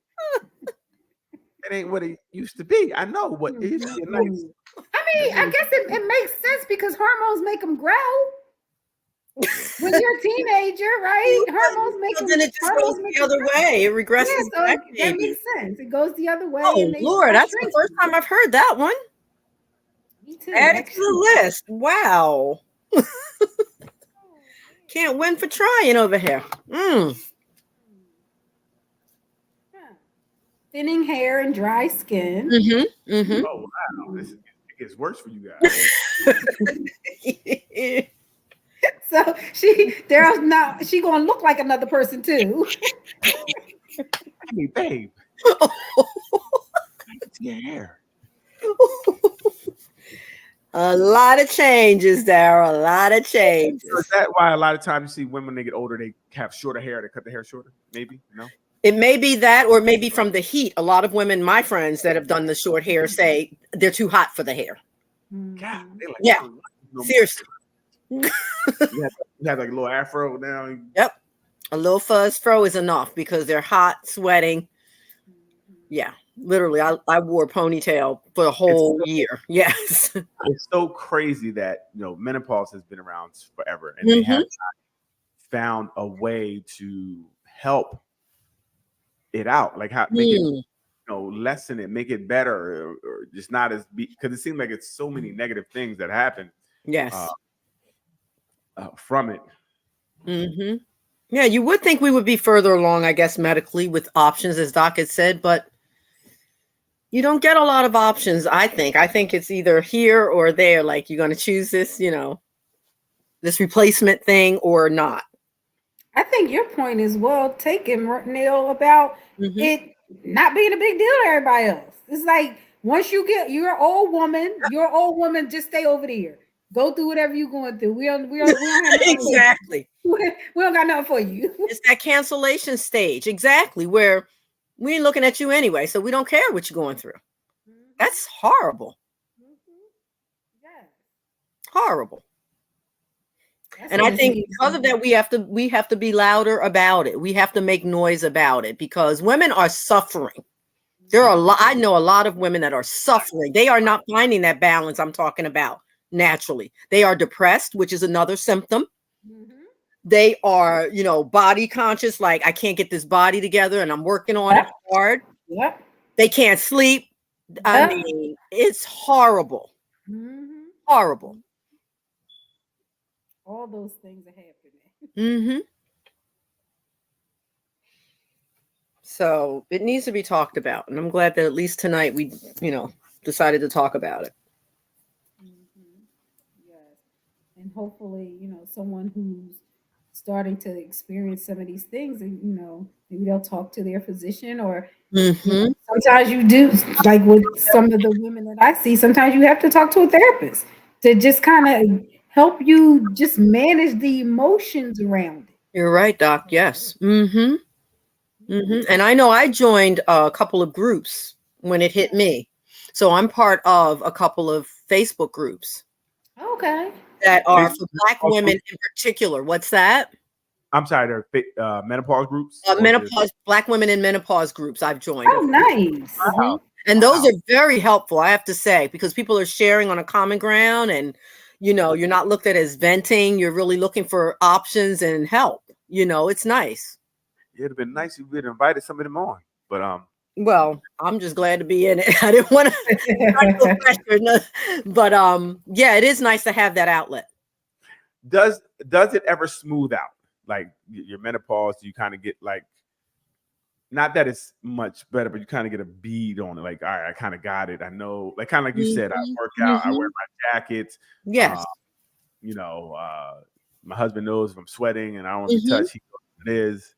ain't what it used to be. I know what it used to be. Nice. I mean, I guess it makes sense because hormones make them grow. When you're a teenager, right? Hormones make them. Then it just goes the other way. It regresses. Yeah, so that makes sense. It goes the other way. Oh Lord, that's the first time I've heard that one. Me too. Add it to the list. Wow. Can't win for trying over here. Thinning hair and dry skin. Oh wow, it gets worse for you guys. So she gonna look like another person too. Hey, babe. Your hair. A lot of changes there. A lot of changes. So is that why a lot of times you see women when they get older, they have shorter hair, they cut the hair shorter? Maybe? No? It may be that, or maybe from the heat. A lot of women, my friends that have done the short hair, say they're too hot for the hair. God, yeah. Seriously. You have like a little afro now. Yep. A little fuzz fro is enough because they're hot, sweating. Yeah. Literally, I wore a ponytail for the whole year. Yes. It's so crazy that, menopause has been around forever and they have not found a way to help it out. Like how make it, lessen it, make it better, or just not as because it seems like it's so many negative things that happen. Yes. From it. Yeah, you would think we would be further along, I guess, medically with options, as Doc had said, but you don't get a lot of options, I think. I think it's either here or there. Like, you're going to choose this, this replacement thing or not. I think your point is well taken, Neil, about it not being a big deal to everybody else. It's like, once you're an old woman, just stay over there. Go through whatever you're going through. We don't have exactly. We don't got nothing for you. It's that cancellation stage, exactly, where we ain't looking at you anyway, so we don't care what you're going through. That's horrible. Yeah. Horrible. And I think because of that, we have to be louder about it. We have to make noise about it because women are suffering. I know a lot of women that are suffering. They are not finding that balance I'm talking about naturally. They are depressed, which is another symptom. They are, body conscious, like I can't get this body together and I'm working on it hard. Yep. They can't sleep. I mean, it's horrible. Horrible. All those things are happening. So it needs to be talked about. And I'm glad that at least tonight we, decided to talk about it. Yes. And hopefully, someone who's starting to experience some of these things and, maybe they'll talk to their physician or sometimes you do, like with some of the women that I see, sometimes you have to talk to a therapist to just kind of help you just manage the emotions around it. You're right, Doc. Yes. And I know I joined a couple of groups when it hit me. So I'm part of a couple of Facebook groups. Okay. That are for Black women in particular. What's that? I'm sorry, they're menopause groups? Black women in menopause groups I've joined. Oh, nice. And those are very helpful, I have to say, because people are sharing on a common ground and, you're not looked at as venting. You're really looking for options and help. It's nice. It'd have been nice if we'd invited some of them on, but well, I'm just glad to be in it. I didn't want to but yeah, it is nice to have that outlet. Does it ever smooth out? Like your menopause, do you kind of get like not that it's much better, but you kind of get a bead on it. Like, all right, I kind of got it. I know, like kind of like you said, I work out, I wear my jackets. Yes. You know, my husband knows if I'm sweating and I don't want to be touched, he knows what it is.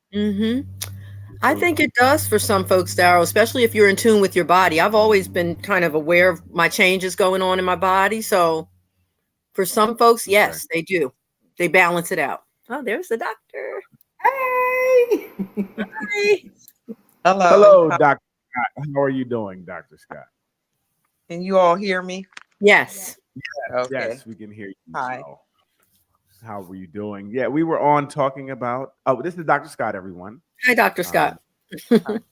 I think it does for some folks, Daryl, especially if you're in tune with your body. I've always been kind of aware of my changes going on in my body. So for some folks, yes, they do. They balance it out. Oh, there's the doctor. Hey. Hi. Hello, Dr. Scott. How are you doing, Dr. Scott? Can you all hear me? Yes. Yes, we can hear you. Hi. So, how were you doing? Yeah, we were on talking about. Oh, this is Dr. Scott, everyone. Hi, Dr. Scott. Should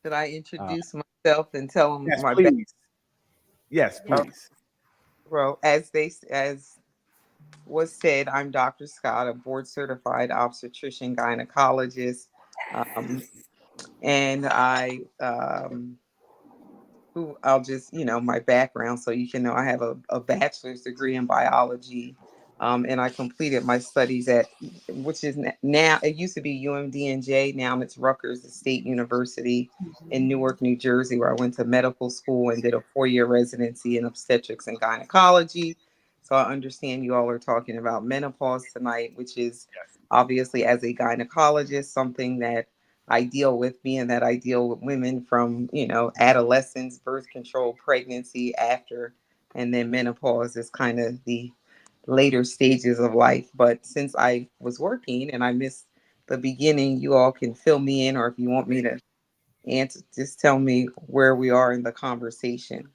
I introduce myself and tell them yes, my please. Yes, please. Well, as was said, I'm Dr. Scott, a board certified obstetrician gynecologist, and I'll just, my background so you can know I have a bachelor's degree in biology. And I completed my studies which is now, it used to be UMDNJ, now it's Rutgers State University in Newark, New Jersey, where I went to medical school and did a 4-year residency in obstetrics and gynecology. So I understand you all are talking about menopause tonight, which is obviously, as a gynecologist, something that I deal with, being that I deal with women from, adolescence, birth control, pregnancy, after, and then menopause is kind of the later stages of life. But since I was working and I missed the beginning, you all can fill me in, or if you want me to answer, just tell me where we are in the conversation.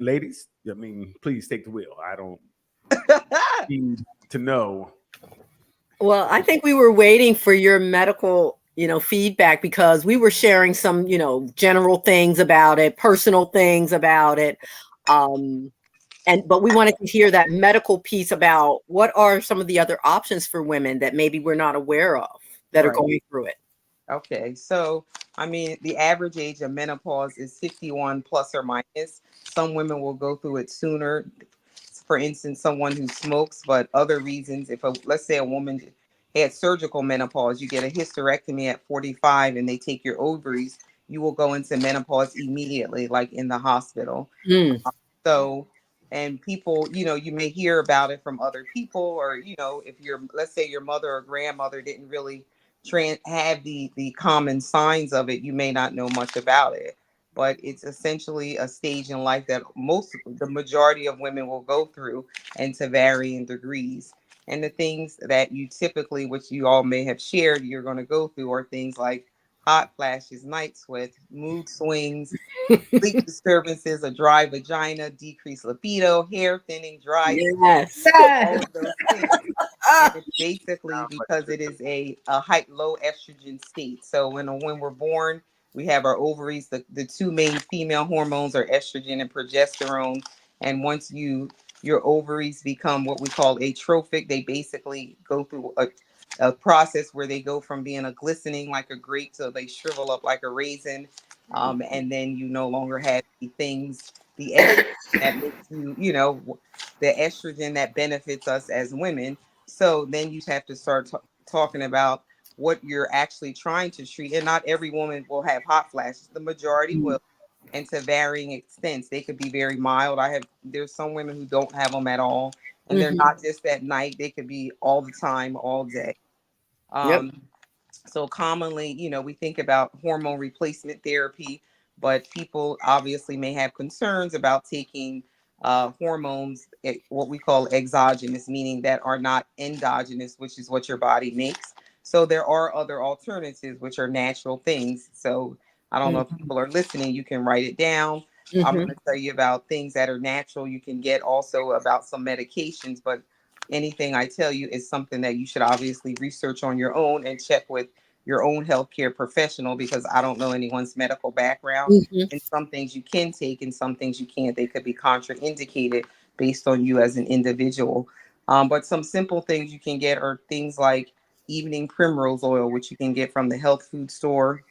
Ladies, I mean, please take the wheel. I don't need to know. Well, I think we were waiting for your medical, feedback, because we were sharing some, general things about it, personal things about it. But we wanted to hear that medical piece about what are some of the other options for women that maybe we're not aware of that are going through it. Okay, so I mean, the average age of menopause is 51 plus or minus. Some women will go through it sooner. For instance, someone who smokes, but other reasons, let's say a woman had surgical menopause, you get a hysterectomy at 45 and they take your ovaries, you will go into menopause immediately, like in the hospital. So, and people, you may hear about it from other people, or, if let's say your mother or grandmother didn't really have the common signs of it, you may not know much about it. But it's essentially a stage in life that the majority of women will go through, and to varying degrees. And the things that you typically, which you all may have shared, you're going to go through are things like hot flashes, night sweats, mood swings, sleep disturbances, a dry vagina, decreased libido, hair thinning, dry skin, all of those things. And it's basically because it is a low estrogen state. So when we're born, we have our ovaries. The two main female hormones are estrogen and progesterone. And once your ovaries become what we call atrophic, they basically go through a process where they go from being a glistening like a grape to they shrivel up like a raisin. And then you no longer have the estrogen that makes the estrogen that benefits us as women. So then you have to start talking about what you're actually trying to treat. And not every woman will have hot flashes. The majority will, and to varying extents. They could be very mild. There's some women who don't have them at all. And they're not just at night. They could be all the time, all day. So commonly, we think about hormone replacement therapy, but people obviously may have concerns about taking hormones, what we call exogenous, meaning that are not endogenous, which is what your body makes. So there are other alternatives, which are natural things. So I don't know if people are listening, you can write it down. I'm going to tell you about things that are natural. You can get also about some medications, but anything I tell you is something that you should obviously research on your own and check with your own healthcare professional, because I don't know anyone's medical background. And some things you can take and some things you can't. They could be contraindicated based on you as an individual. But some simple things you can get are things like evening primrose oil, which you can get from the health food store,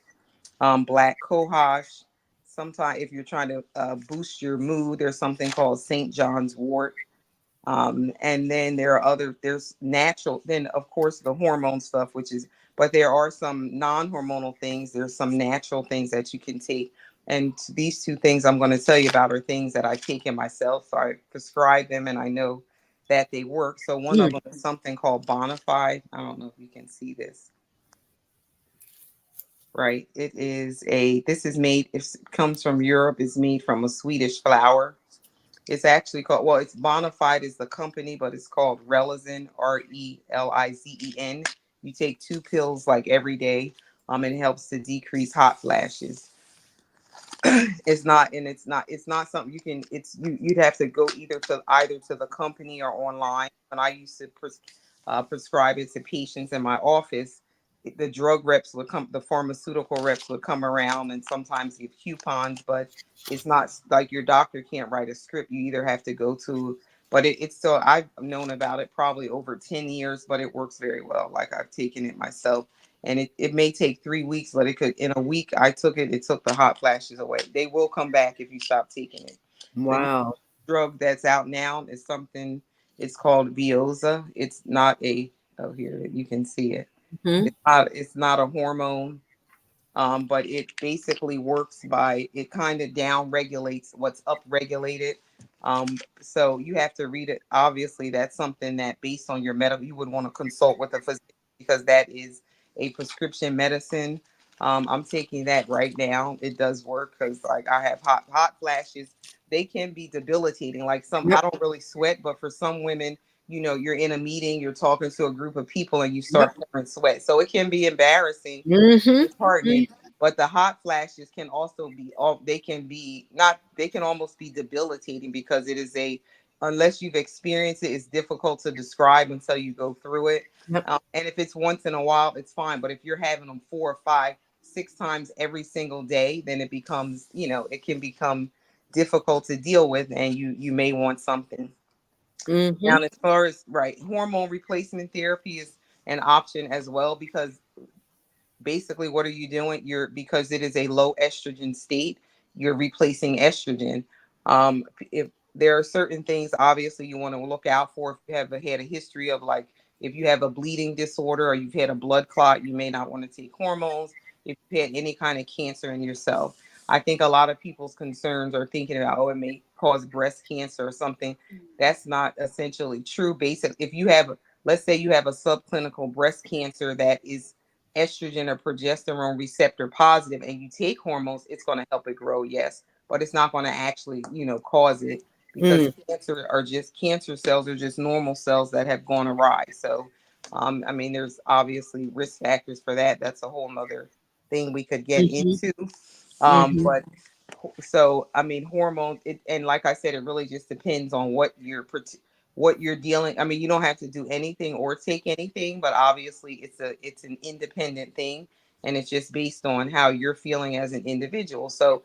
black cohosh. Sometimes if you're trying to boost your mood, there's something called St. John's wort. And then there's natural, then of course the hormone stuff, but there are some non-hormonal things. There's some natural things that you can take. And these two things I'm going to tell you about are things that I take in myself. So I prescribe them and I know that they work. So one of them is something called Bonafide. I don't know if you can see this. Right. This is made, it comes from Europe. It's made from a Swedish flower. It's actually called, well, it's Bonafide is the company, but it's called Relizen, Relizen. You take 2 pills like every day. And it helps to decrease hot flashes. It's not something you can, you'd have to go either to the company or online. When I used to prescribe it to patients in my office, the drug reps would come, the pharmaceutical reps would come around and sometimes give coupons, but it's not like your doctor can't write a script. You either have to go to, but it's still, I've known about it probably over 10 years, but it works very well. Like I've taken it myself, and it may take 3 weeks, but it could, in a week I took it, it took the hot flashes away. They will come back if you stop taking it. Wow. Drug that's out now is something, it's called Bioza. It's not a, oh, here you can see it. It's not a hormone, but it basically works by, it kind of down regulates what's up regulated. So you have to read it. Obviously, that's something that based on your medical, you would want to consult with a physician because that is a prescription medicine. I'm taking that right now. It does work because like I have hot flashes. They can be debilitating. Like I don't really sweat, but for some women, you're in a meeting, you're talking to a group of people, and you start pouring sweat. So it can be embarrassing, disheartening. But the hot flashes can also be all, they can be not, they can almost be debilitating because it is unless you've experienced it, it's difficult to describe until you go through it. And if it's once in a while, it's fine. But if you're having them 4 or 5, 6 times every single day, then it becomes, it can become difficult to deal with, and you may want something. Now, as far as hormone replacement therapy is an option as well, because basically what are you doing, because it is a low estrogen state, you're replacing estrogen. If there are certain things obviously you want to look out for, if you have had a history of, like, if you have a bleeding disorder or you've had a blood clot, you may not want to take hormones. If you've had any kind of cancer in yourself, I think a lot of people's concerns are thinking about, oh, it may cause breast cancer or something. That's not essentially true. Basically, if you have, let's say you have a subclinical breast cancer that is estrogen or progesterone receptor positive and you take hormones, it's going to help it grow, yes, but it's not going to actually, cause it, because cancer cells are just normal cells that have gone awry. So, I mean, there's obviously risk factors for that. That's a whole nother thing we could get into. But so, I mean, hormones, and like I said, it really just depends on what you're dealing. I mean, you don't have to do anything or take anything, but obviously it's an independent thing, and it's just based on how you're feeling as an individual. So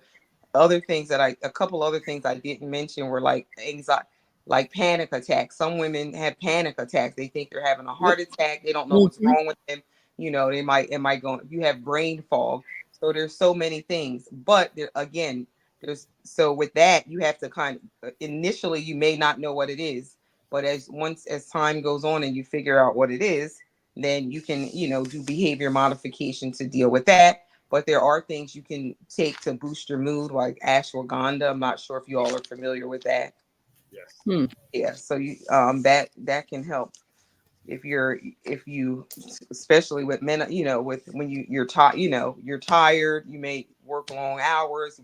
a couple other things I didn't mention were like anxiety, like panic attacks. Some women have panic attacks. They think they're having a heart attack. They don't know what's wrong with them. They might go, you have brain fog. So there's so many things, but so with that, you have to initially, you may not know what it is, but as time goes on and you figure out what it is, then you can, do behavior modification to deal with that. But there are things you can take to boost your mood, like ashwagandha. I'm not sure if you all are familiar with that. Yes. Yeah, so that can help if you, especially with men, with when you're tired, you're tired, you may work long hours.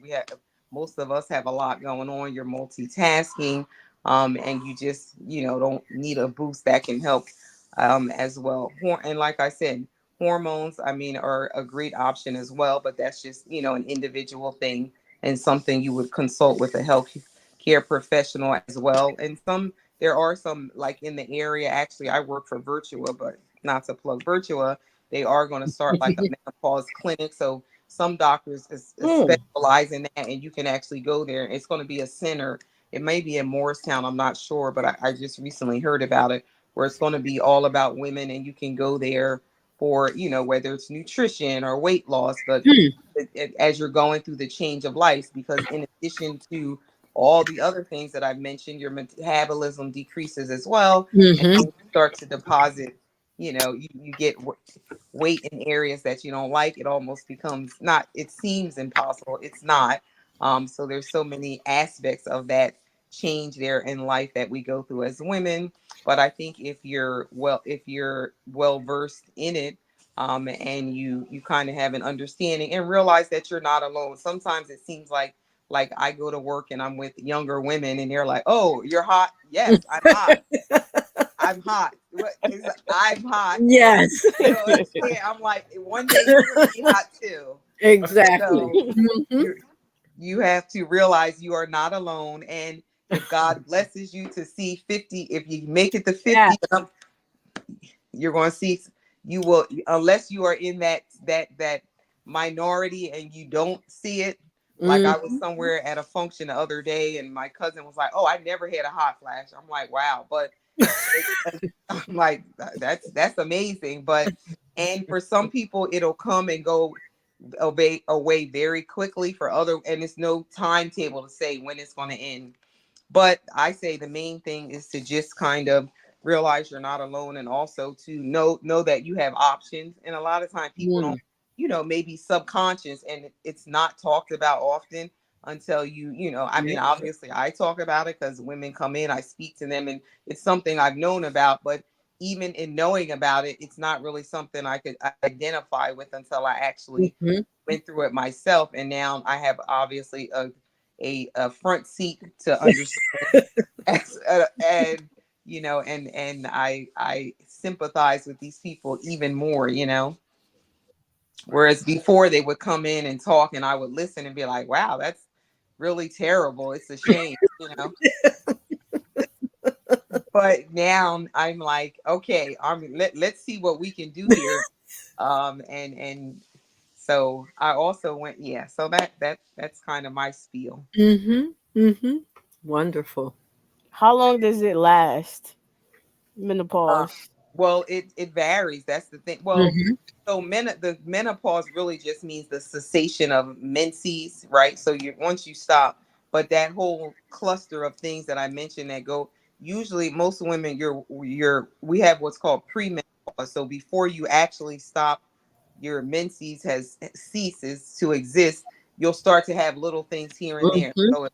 Most of us have a lot going on. You're multitasking, and you just, don't need a boost that can help, as well. And like I said, hormones, I mean, are a great option as well, but that's just, an individual thing and something you would consult with a health care professional as well. And there are some, like in the area, actually, I work for Virtua, but not to plug Virtua, they are going to start like a menopause clinic. So some doctors specialize in that, and you can actually go there. It's going to be a center. It may be in Morristown, I'm not sure, but I just recently heard about it, where it's going to be all about women, and you can go there for, whether it's nutrition or weight loss, but as you're going through the change of life, because in addition to all the other things that I've mentioned, your metabolism decreases as well, and Mm-hmm. then you start to deposit. You get weight in areas that you don't like. It almost becomes not. It seems impossible. It's not. So there's so many aspects of that change there in life that we go through as women. But I think if you're well versed in it, and you kind of have an understanding and realize that you're not alone. Sometimes it seems like I go to work and I'm with younger women and they're like, "Oh, you're hot." Yes, I'm hot. I'm hot. I'm hot. And Yes. they don't understand. I'm like, one day you're gonna be hot too. Exactly. So Mm-hmm. you have to realize you are not alone. And if God blesses you to see 50, if you make it to 50, Yes. you're going to see, you will, unless you are in that minority and you don't see it. Like I was Mm-hmm. somewhere at a function the other day and my cousin was like, "Oh, I never had a hot flash." I'm like, "Wow." But I'm like, that's amazing. But and for some people it'll come and go away very quickly. For other, and it's no timetable to say when it's going to end. But I say the main thing is to just kind of realize you're not alone, and also to know that you have options. And a lot of times people don't, maybe subconscious, and it's not talked about often until I mean, obviously I talk about it because women come in, I speak to them, and it's something I've known about. But even in knowing about it, it's not really something I could identify with until I actually Mm-hmm. went through it myself. And now I have obviously a front seat to understand. And and I sympathize with these people even more. Whereas before they would come in and talk and I would listen and be like, wow, that's really terrible, it's a shame. But now I'm like, okay, let's see what we can do here. And so I also went, yeah, so that's kind of my spiel. Mm-hmm. Mm-hmm. Wonderful. How long does it last? Uh, Menopause. well, it varies. That's the thing. Well, Mm-hmm. so the menopause really just means the cessation of menses, right? So once you stop, but that whole cluster of things that I mentioned that go, usually most women, we have what's called premenopause. So before you actually stop, your menses has ceases to exist. You'll start to have little things here and there. Mm-hmm. So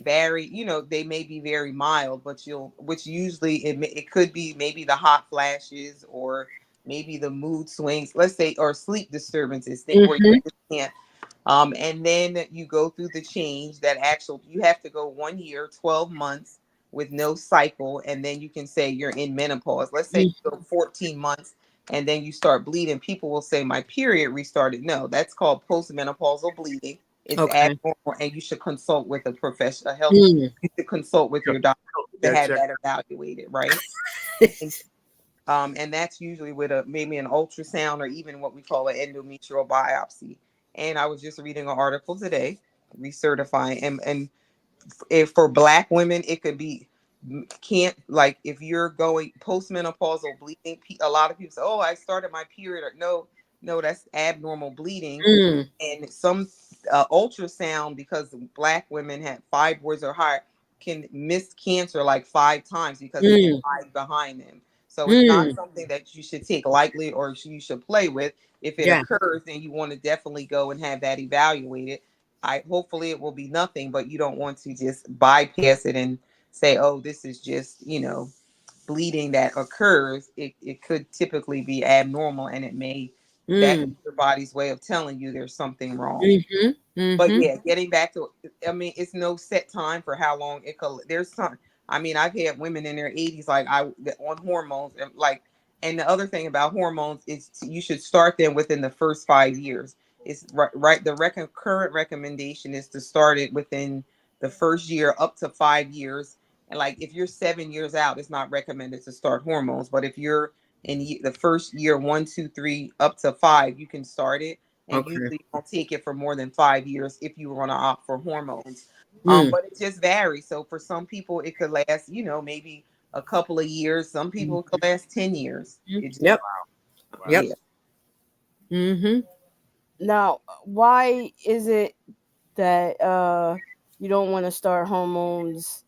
vary, they may be very mild, but which usually it could be maybe the hot flashes or maybe the mood swings, let's say, or sleep disturbances where you Mm-hmm. just can't. And then you go through the change you have to go 1 year, 12 months with no cycle. And then you can say you're in menopause. Let's say you go 14 months and then you start bleeding. People will say my period restarted. No, that's called postmenopausal bleeding. It's Okay. abnormal and you should consult with a professional health. Mm. You should consult with your doctor to That have check. that evaluated, right? And and that's usually with maybe an ultrasound or even what we call an endometrial biopsy. And I was just reading an article today, recertifying, and if for Black women, it could be can't, like, if you're going postmenopausal bleeding. A lot of people say, "Oh, I started my period," or no, that's abnormal bleeding. Mm. And some ultrasound, because Black women have fibroids or higher, can miss cancer like 5 times because it can Mm. hide behind them. So it's not Mm. something that you should take lightly or you should play with. If it Yeah. occurs, then you want to definitely go and have that evaluated. Hopefully it will be nothing, but you don't want to just bypass it and say, "Oh, this is just bleeding that occurs." It could typically be abnormal, and that's Mm. your body's way of telling you there's something wrong. Mm-hmm. But Mm-hmm. yeah, getting back to, I mean, it's no set time for how long it could. There's some. I mean, I've had women in their 80s like on hormones, and like, and the other thing about hormones is you should start them within the first 5 years. It's right. The current recommendation is to start it within the first year up to 5 years. And like if you're 7 years out, it's not recommended to start hormones. But if you're in the first year, 1, 2, 3, up to 5, you can start it, and Okay. usually you don't take it for more than 5 years if you want to opt for hormones. Mm. But it just varies. So for some people, it could last, maybe a couple of years. Some people it could last 10 years. It just, Yep. Wow. Yep. yeah. Mm-hmm. Now, why is it that you don't want to start hormones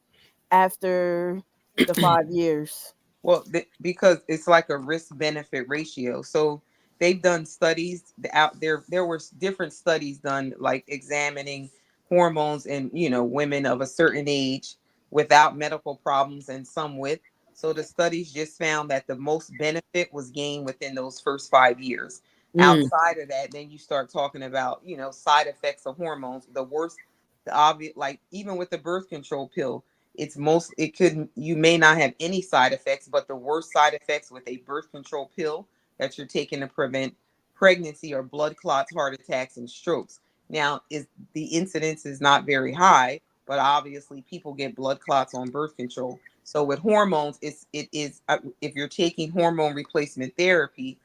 after the 5 years. Well, because it's like a risk benefit ratio. So they've done studies out there. There were different studies done, like examining hormones in women of a certain age without medical problems and some with. So the studies just found that the most benefit was gained within those first 5 years. Outside of that, then you start talking about side effects of hormones. The worst, the obvious, like even with the birth control pill, it could, you may not have any side effects, but the worst side effects with a birth control pill that you're taking to prevent pregnancy are blood clots, heart attacks, and strokes. Now, is the incidence is not very high, but obviously people get blood clots on birth control. So with hormones, it is if you're taking hormone replacement therapy,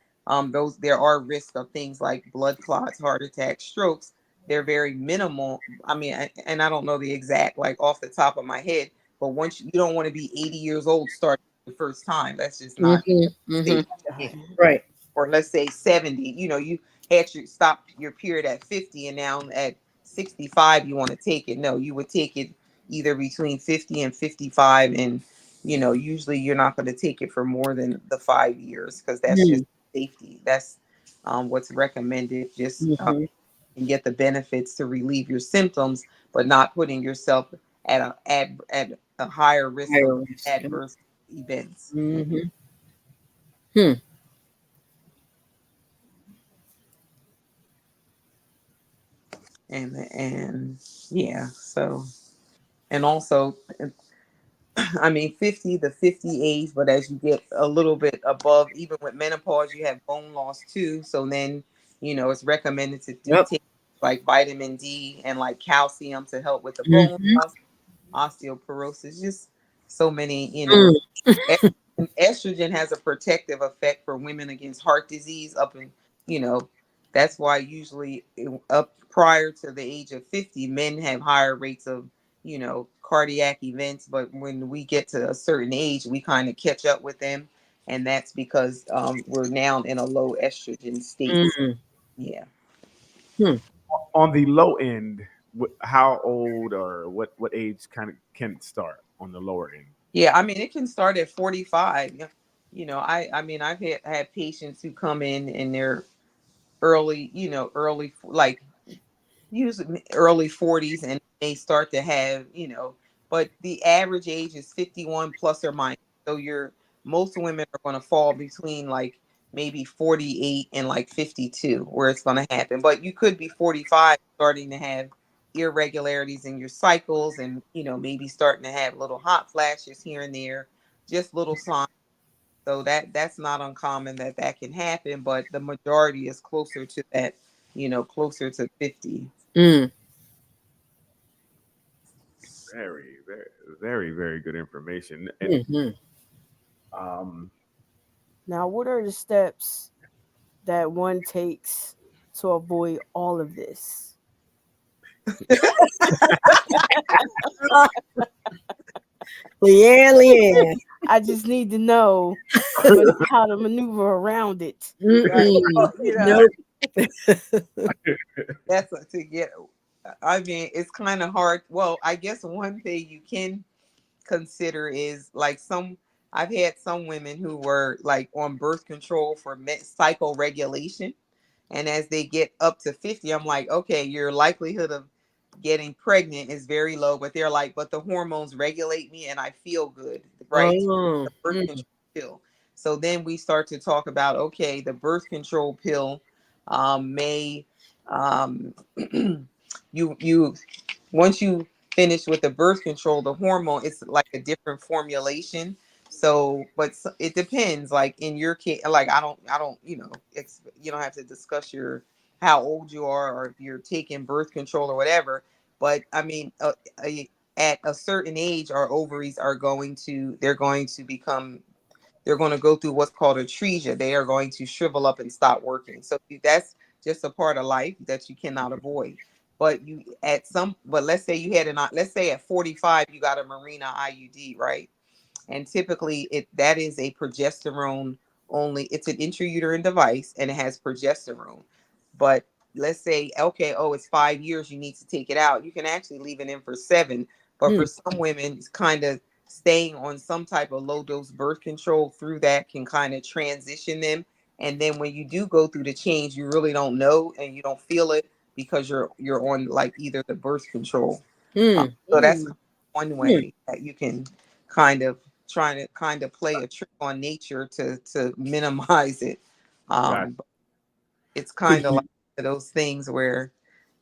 those there are risks of things like blood clots, heart attacks, strokes. They're very minimal. I mean, and I don't know the exact, like off the top of my head, but once you don't want to be 80 years old starting the first time. That's just not safe. Right. Or let's say 70. You had your stop your period at 50, and now at 65 you want to take it. No, you would take it either between 50 and 55, and usually you're not going to take it for more than the 5 years, because that's just safety. That's what's recommended. Just and get the benefits to relieve your symptoms, but not putting yourself at a higher risk of Higher risk. adverse events. And yeah, so, and also, I mean, 50 to 50 age, but as you get a little bit above, even with menopause, you have bone loss too. So then, it's recommended to do Yep. take like vitamin D and like calcium to help with the bone Mm-hmm. loss, osteoporosis, just so many, Mm. estrogen has a protective effect for women against heart disease up in, you know, that's why usually up prior to the age of 50, men have higher rates of, cardiac events. But when we get to a certain age, we kind of catch up with them. And that's because we're now in a low estrogen state. Mm. Yeah. On the low end, how old or what age kind of can it start on the lower end? Yeah. I mean, it can start at 45. Yeah. I mean, I've had patients who come in and they're early, early, like usually early 40s, and they start to have, but the average age is 51 plus or minus. So most women are going to fall between like maybe 48 and like 52 where it's going to happen. But you could be 45 starting to have irregularities in your cycles, and maybe starting to have little hot flashes here and there, just little signs. So that's not uncommon that can happen, but the majority is closer to that, closer to 50. Mm. Very, very, very, very good information. And Mm-hmm. um, Now, what are the steps that one takes to avoid all of this? Leanne. I just need to know how to maneuver around it. Right. Mm-mm. You know, Nope. that's to get. I mean, it's kind of hard. Well, I guess one thing you can consider is like I've had some women who were like on birth control for cycle regulation. And as they get up to 50, I'm like, okay, your likelihood of getting pregnant is very low. But they're like, but the hormones regulate me and I feel good, right? Oh. The birth Mm. control pill. So then we start to talk about, okay, the birth control pill may you once you finish with the birth control, the hormone, it's like a different formulation. So, but it depends. Like in your case, like I don't, you don't have to discuss how old you are or if you're taking birth control or whatever. But I mean, at a certain age, our ovaries they're going to become they're going to go through what's called atresia. They are going to shrivel up and stop working. So that's just a part of life that you cannot avoid. But let's say let's say at 45 you got a Marina IUD, right? And typically that is a progesterone only. It's an intrauterine device and it has progesterone. But let's say, okay, oh, it's 5 years, you need to take it out. You can actually leave it in for 7. But for some women, it's kind of staying on some type of low dose birth control through that can kind of transition them. And then when you do go through the change, you really don't know and you don't feel it because you're on like either the birth control. So that's one way that you can kind of trying to kind of play a trick on nature to minimize it. But it's kind of like those things where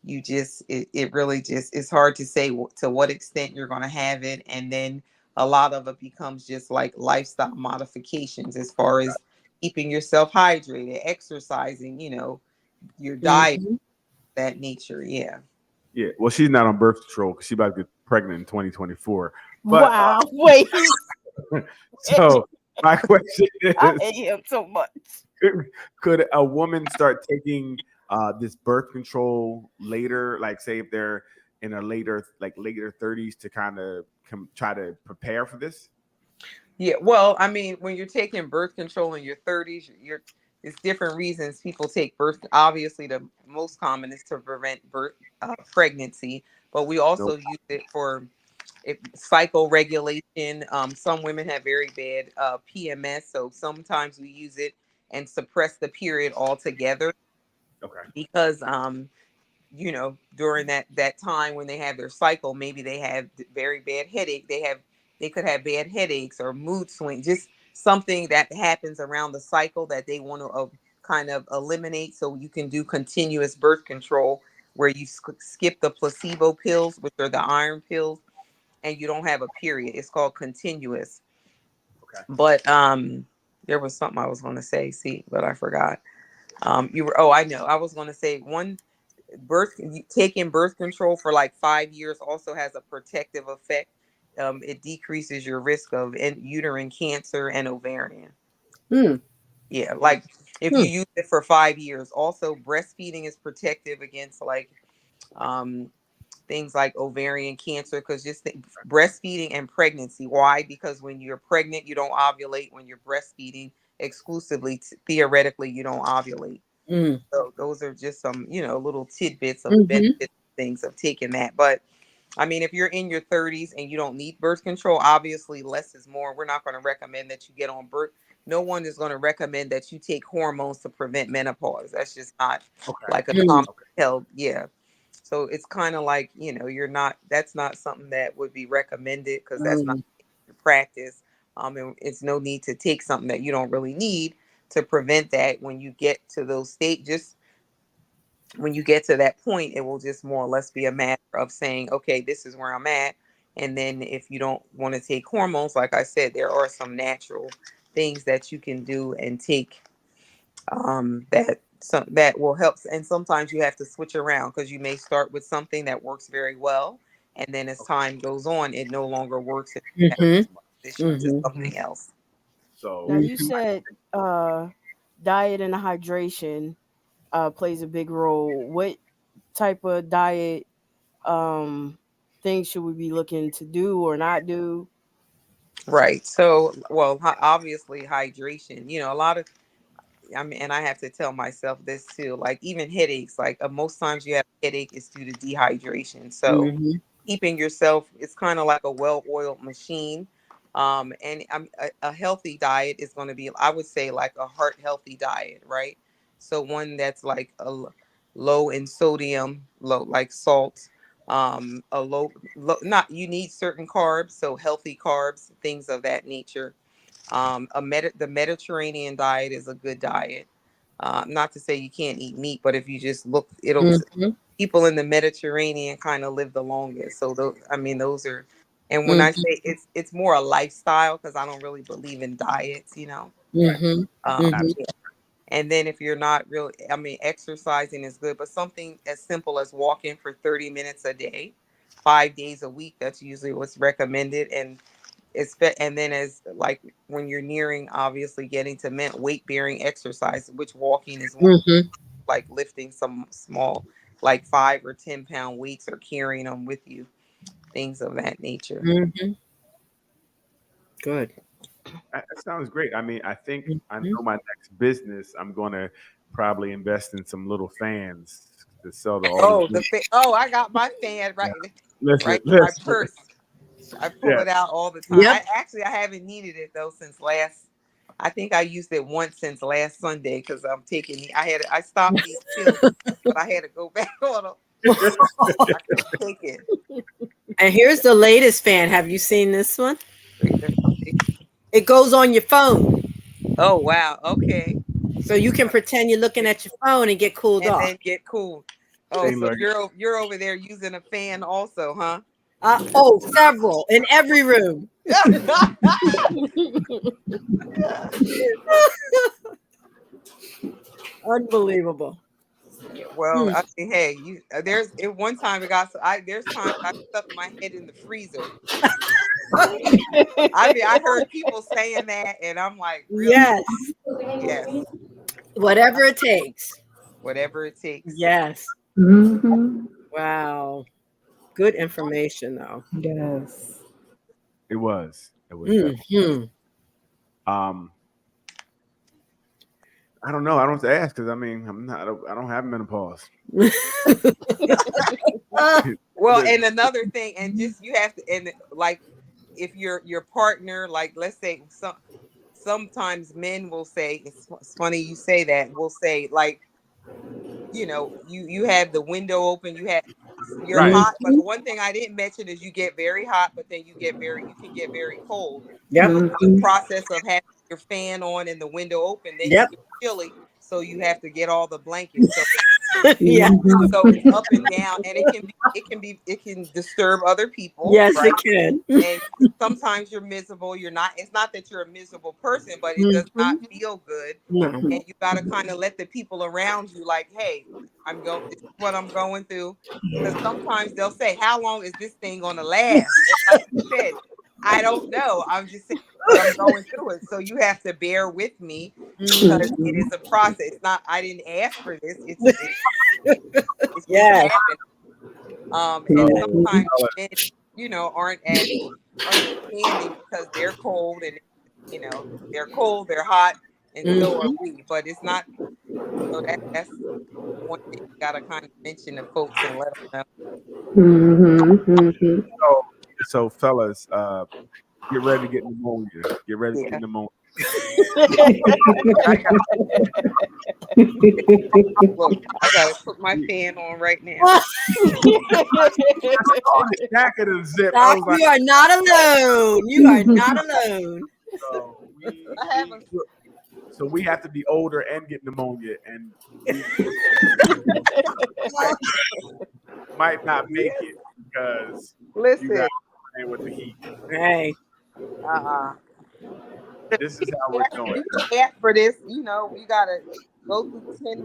you just it really just it's hard to say to what extent you're going to have it, and then a lot of it becomes just like lifestyle modifications as far as keeping yourself hydrated, exercising, your diet, that nature. Yeah. Well, she's not on birth control because she's about to get pregnant in 2024. But, wow. Wait. So my question is, I hate him so much. Could a woman start taking this birth control later, like say if they're in a later 30s, to kind of try to prepare for this? Yeah, well, I mean, when you're taking birth control in your 30s, it's different reasons people take birth. Obviously, the most common is to prevent pregnancy, but we also use it for cycle regulation. Some women have very bad PMS, so sometimes we use it and suppress the period altogether. Okay. Because during that time when they have their cycle, maybe they have very bad headache. They could have bad headaches or mood swings, just something that happens around the cycle that they want to kind of eliminate. So you can do continuous birth control where you skip the placebo pills, which are the iron pills, and you don't have a period. It's called continuous. Okay. But there was something I was going to say, but I forgot. I know. I was going to say taking birth control for like 5 years also has a protective effect. It decreases your risk of uterine cancer and ovarian. Yeah, like if you use it for 5 years. Also, breastfeeding is protective against like things like ovarian cancer, because just breastfeeding and pregnancy. Why? Because when you're pregnant, you don't ovulate. When you're breastfeeding exclusively, theoretically, you don't ovulate. So those are just some, little tidbits of benefit things of taking that. But I mean, if you're in your 30s and you don't need birth control, obviously less is more. We're not going to recommend that you get on birth. No one is going to recommend that you take hormones to prevent menopause. That's just not like a common held. Yeah. So it's kind of like, that's not something that would be recommended because that's not your practice. And it's no need to take something that you don't really need to prevent that. When you get to those stages, when you get to that point, it will just more or less be a matter of saying, okay, this is where I'm at. And then if you don't want to take hormones, like I said, there are some natural things that you can do and take that will help. And sometimes you have to switch around because you may start with something that works very well, and then as time goes on, it no longer works, and you have to transition to something else. So now you said diet and hydration plays a big role. What type of diet things should we be looking to do or not do? Right. So, well, obviously hydration. A lot of I mean, and I have to tell myself this too. Like even headaches, like most times you have a headache is due to dehydration. So keeping yourself, it's kind of like a well-oiled machine. And a healthy diet is going to be, I would say, like a heart healthy diet, right? So one that's like low in sodium, low like salt, a not you need certain carbs, so healthy carbs, things of that nature. The Mediterranean diet is a good diet. Not to say you can't eat meat, but if you just look, people in the Mediterranean kind of live the longest. So those are, and when I say it's more a lifestyle because I don't really believe in diets. Yeah. And then if you're not really, exercising is good, but something as simple as walking for 30 minutes a day, 5 days a week, that's usually what's recommended. And then as like when you're nearing obviously getting to weight bearing exercise, which walking is one, like lifting some small like 5 or 10 pound weights or carrying them with you, things of that nature. Good. That sounds great. I mean, I think I know my next business. I'm going to probably invest in some little fans to sell the I got my fan right, listen, right in my purse. I pull it out all the time. Yep. I haven't needed it though since last. I think I used it once since last Sunday because I'm taking. I stopped these pills, but I had to go back on them. I couldn't take it. And here's the latest fan. Have you seen this one? It goes on your phone. Oh wow! Okay. So you can pretend you're looking at your phone and get cooled off. And then get cooled. Oh, so you're over there using a fan also, huh? Several in every room. Unbelievable. Well, I mean, hey, there's at one time there's times I stuck my head in the freezer. I mean, I heard people saying that, and I'm like, really? Yes. Whatever it takes. Whatever it takes. Yes. Mm-hmm. Wow. Good information, though. Yes. It was. Mm-hmm. I don't know. I don't have to ask because I mean I don't have menopause. Well, and another thing, and just you have to, and like if your partner, like let's say sometimes men will say, it's funny you say that, will say like, you know, you have the window open, you're hot, but the one thing I didn't mention is you get very hot, but then you can get very cold. Yep. So the process of having your fan on and the window open, then you get chilly, so you have to get all the blankets. So yeah. So it's up and down, and it can disturb other people. Yes, right? it can. And sometimes you're miserable. It's not that you're a miserable person, but it does not feel good. No. And you got to kind of let the people around you, like, hey, this is what I'm going through. Because sometimes they'll say, how long is this thing going to last? And like you said, I don't know. I'm just saying, but I'm going through it. So you have to bear with me because it is a process. It's not, I didn't ask for this. It's just happening. And sometimes men, aren't as understanding because they're cold and, they're cold, they're hot, and so are we. But it's not, that's one thing you got to kind of mention to folks and let them know. So fellas, get ready to get pneumonia. Get ready to get pneumonia. Look, I gotta put my fan on right now. The jacket of zip. Doc, you are not alone. You are not alone. So we have to be older and get pneumonia, and might not make it because you guys are playing with the heat. Hey. This is how we're doing. For this, you gotta go through 10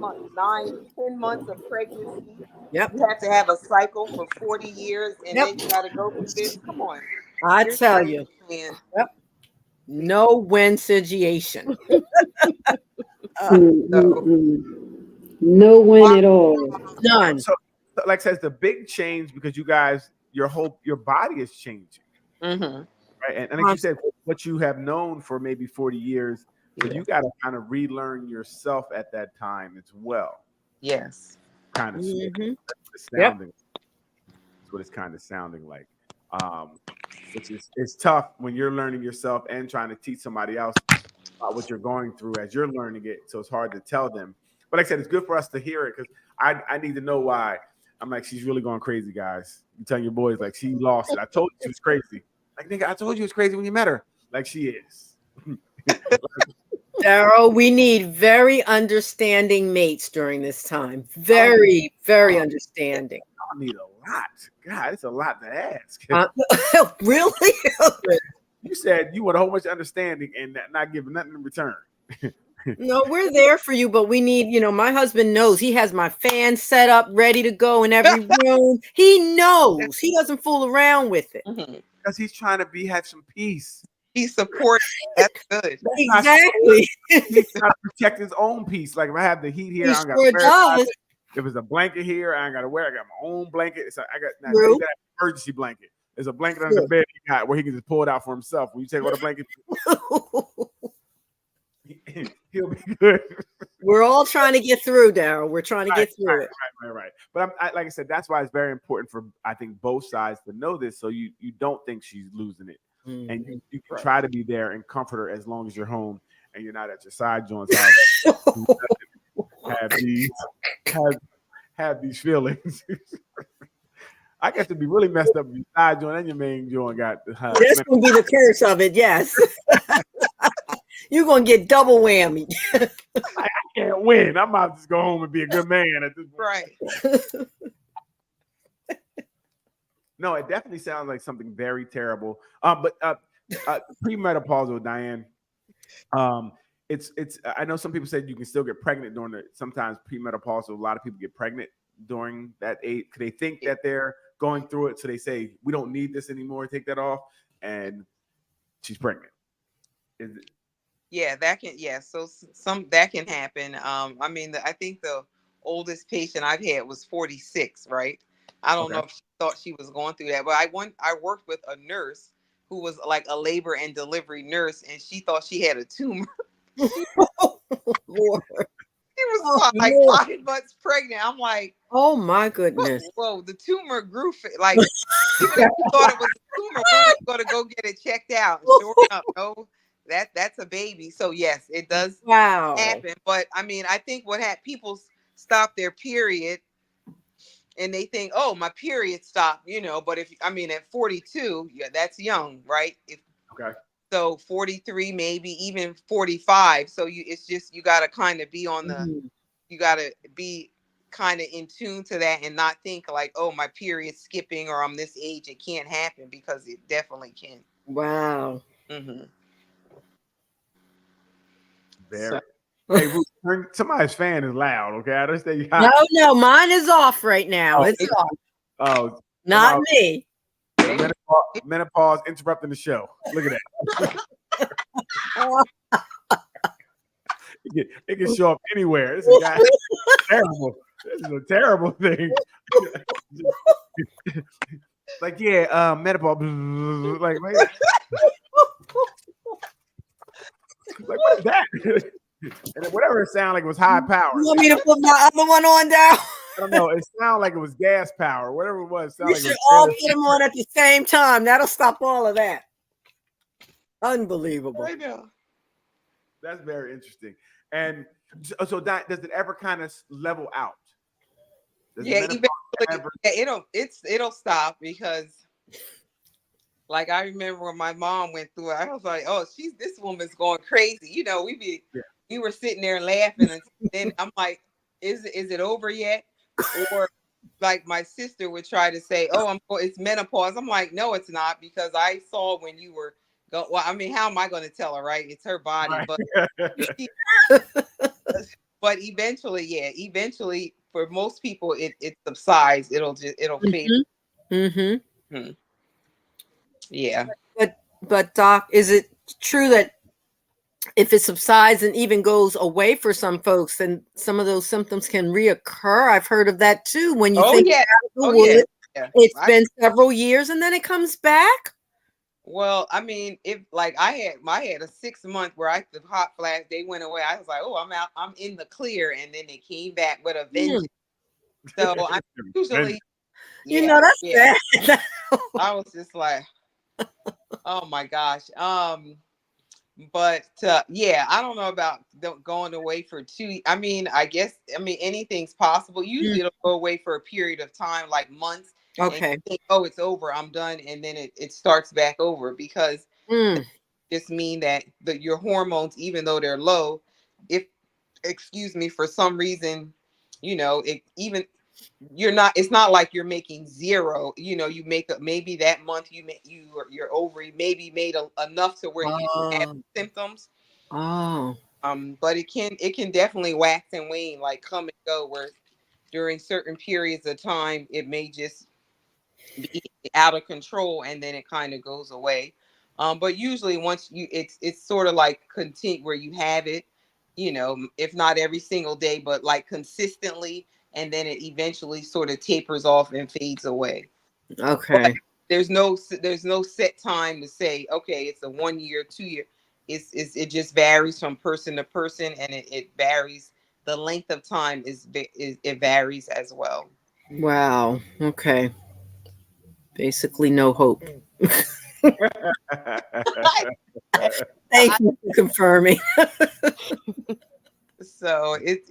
months of pregnancy. Yep. You have to have a cycle for 40 years, and then you gotta go through this. Come on. I tell you. Man. Yep. No win-situation. No win at all. None. So, like I says, the big change because you guys, your body is changing. Mm-hmm. Right. And like you said, what you have known for maybe 40 years, but you got to kind of relearn yourself at that time as well. Yes. Kind of sounding. That's what it's kind of sounding like. It's tough when you're learning yourself and trying to teach somebody else about what you're going through as you're learning it. So it's hard to tell them. But like I said, it's good for us to hear it because I need to know why. I'm like, she's really going crazy, guys. You telling your boys like she lost it. I told you she was crazy. Like, nigga, I told you it was crazy when you met her. Like she is. Daryl, we need very understanding mates during this time. Very, very understanding. I need a lot. God, it's a lot to ask. Really? You said you want a whole bunch of understanding and not giving nothing in return. No, we're there for you, but we need, my husband knows he has my fan set up ready to go in every room. He knows. He doesn't fool around with it. Because he's trying to have some peace. He's supporting. That's good. Exactly. He's trying to protect his own peace. Like if I have the heat here, I sure does. If it's a blanket here, I ain't got to wear. I got my own blanket. So I got an emergency blanket. There's a blanket under the bed he got where he can just pull it out for himself. When you take all the blanket, he'll be good. We're all trying to get through, Daryl. We're trying to get through it. Right. But like I said, that's why it's very important for, I think, both sides to know this, so you don't think she's losing it. Mm-hmm. And you can try to be there and comfort her as long as you're home and you're not at your side joint's house. have these feelings. I guess it'd be really messed up if your side joint and your main joint got. That's gonna be the curse of it. Yes, you're gonna get double whammy. I can't win. I'm about to just go home and be a good man at this point. Right. No, it definitely sounds like something very terrible. But premenopausal, Diane. It's. I know some people said you can still get pregnant during the. Sometimes premenopausal, a lot of people get pregnant during that age. They think that they're going through it, so they say we don't need this anymore. Take that off, and she's pregnant. Is it? Yeah, that can. Yeah, so that can happen. I mean, I think the oldest patient I've had was 46. Right. I don't know if she thought she was going through that, but I worked with a nurse who was like a labor and delivery nurse, and she thought she had a tumor. She was like 5 months pregnant. I'm like, oh my goodness. Whoa, the tumor grew. Like, even if you thought it was a tumor, we were going to go get it checked out. Sure enough, no, that's a baby. So yes, it does happen. But I mean, I think people stop their period and they think, oh, my period stopped, but at 42, yeah, that's young, right? So 43, maybe even 45. So it's just, you got to kind of be on you got to be kind of in tune to that and not think like, oh, my period's skipping or I'm this age, it can't happen, because it definitely can. Wow. Mm-hmm. Very. Hey, Ruth, somebody's fan is loud. Okay, I don't say no, mine is off right now. It's off. Oh, not me. Menopause interrupting the show. Look at that. It can show up anywhere. This is terrible. This is a terrible thing. Like, yeah, menopause. Like what is that? And whatever it sounded like, it was high power. You want me to put my other one on down? I don't know. It sounded like it was gas power. Whatever it was. We should all put them on at the same time. That'll stop all of that. Unbelievable. I know. That's very interesting. And so does it ever kind of level out? It'll stop, because like I remember when my mom went through it, I was like, oh, this woman's going crazy. We were sitting there laughing, and then I'm like, is it over yet? Or like my sister would try to say, oh, it's menopause. I'm like, no, it's not, because I saw when you were going. Well, I mean, how am I going to tell her, right? It's her body, right. But eventually for most people it subsides. It'll fade. Mm-hmm. Yeah. But Doc, is it true that if it subsides and even goes away for some folks, then some of those symptoms can reoccur? I've heard of that too. When you it's been several years and then it comes back. Well, I mean, if like I had a 6 month where the hot flash, they went away. I was like, oh, I'm out, I'm in the clear, and then they came back with a vengeance. So I usually, that's bad. I was just like, oh my gosh. But I don't know about going away for 2. I mean, I guess anything's possible. Usually it'll go away for a period of time, like months. Okay. And think, oh, it's over, I'm done, and then it starts back over, because it just mean that your hormones, even though they're low, for some reason, it's not like you're making zero. You make maybe that month your ovary maybe made enough to where you have symptoms. But it can definitely wax and wane, like come and go, where during certain periods of time it may just be out of control and then it kind of goes away. But usually once it's sort of like continue where you have it, if not every single day, but like consistently, and then it eventually sort of tapers off and fades away. Okay. But there's no set time to say, okay, it's a 1 year, 2 year. It just varies from person to person, and it varies the length of time is it varies as well. Wow. Okay. Basically, no hope. Thank you for confirming. So it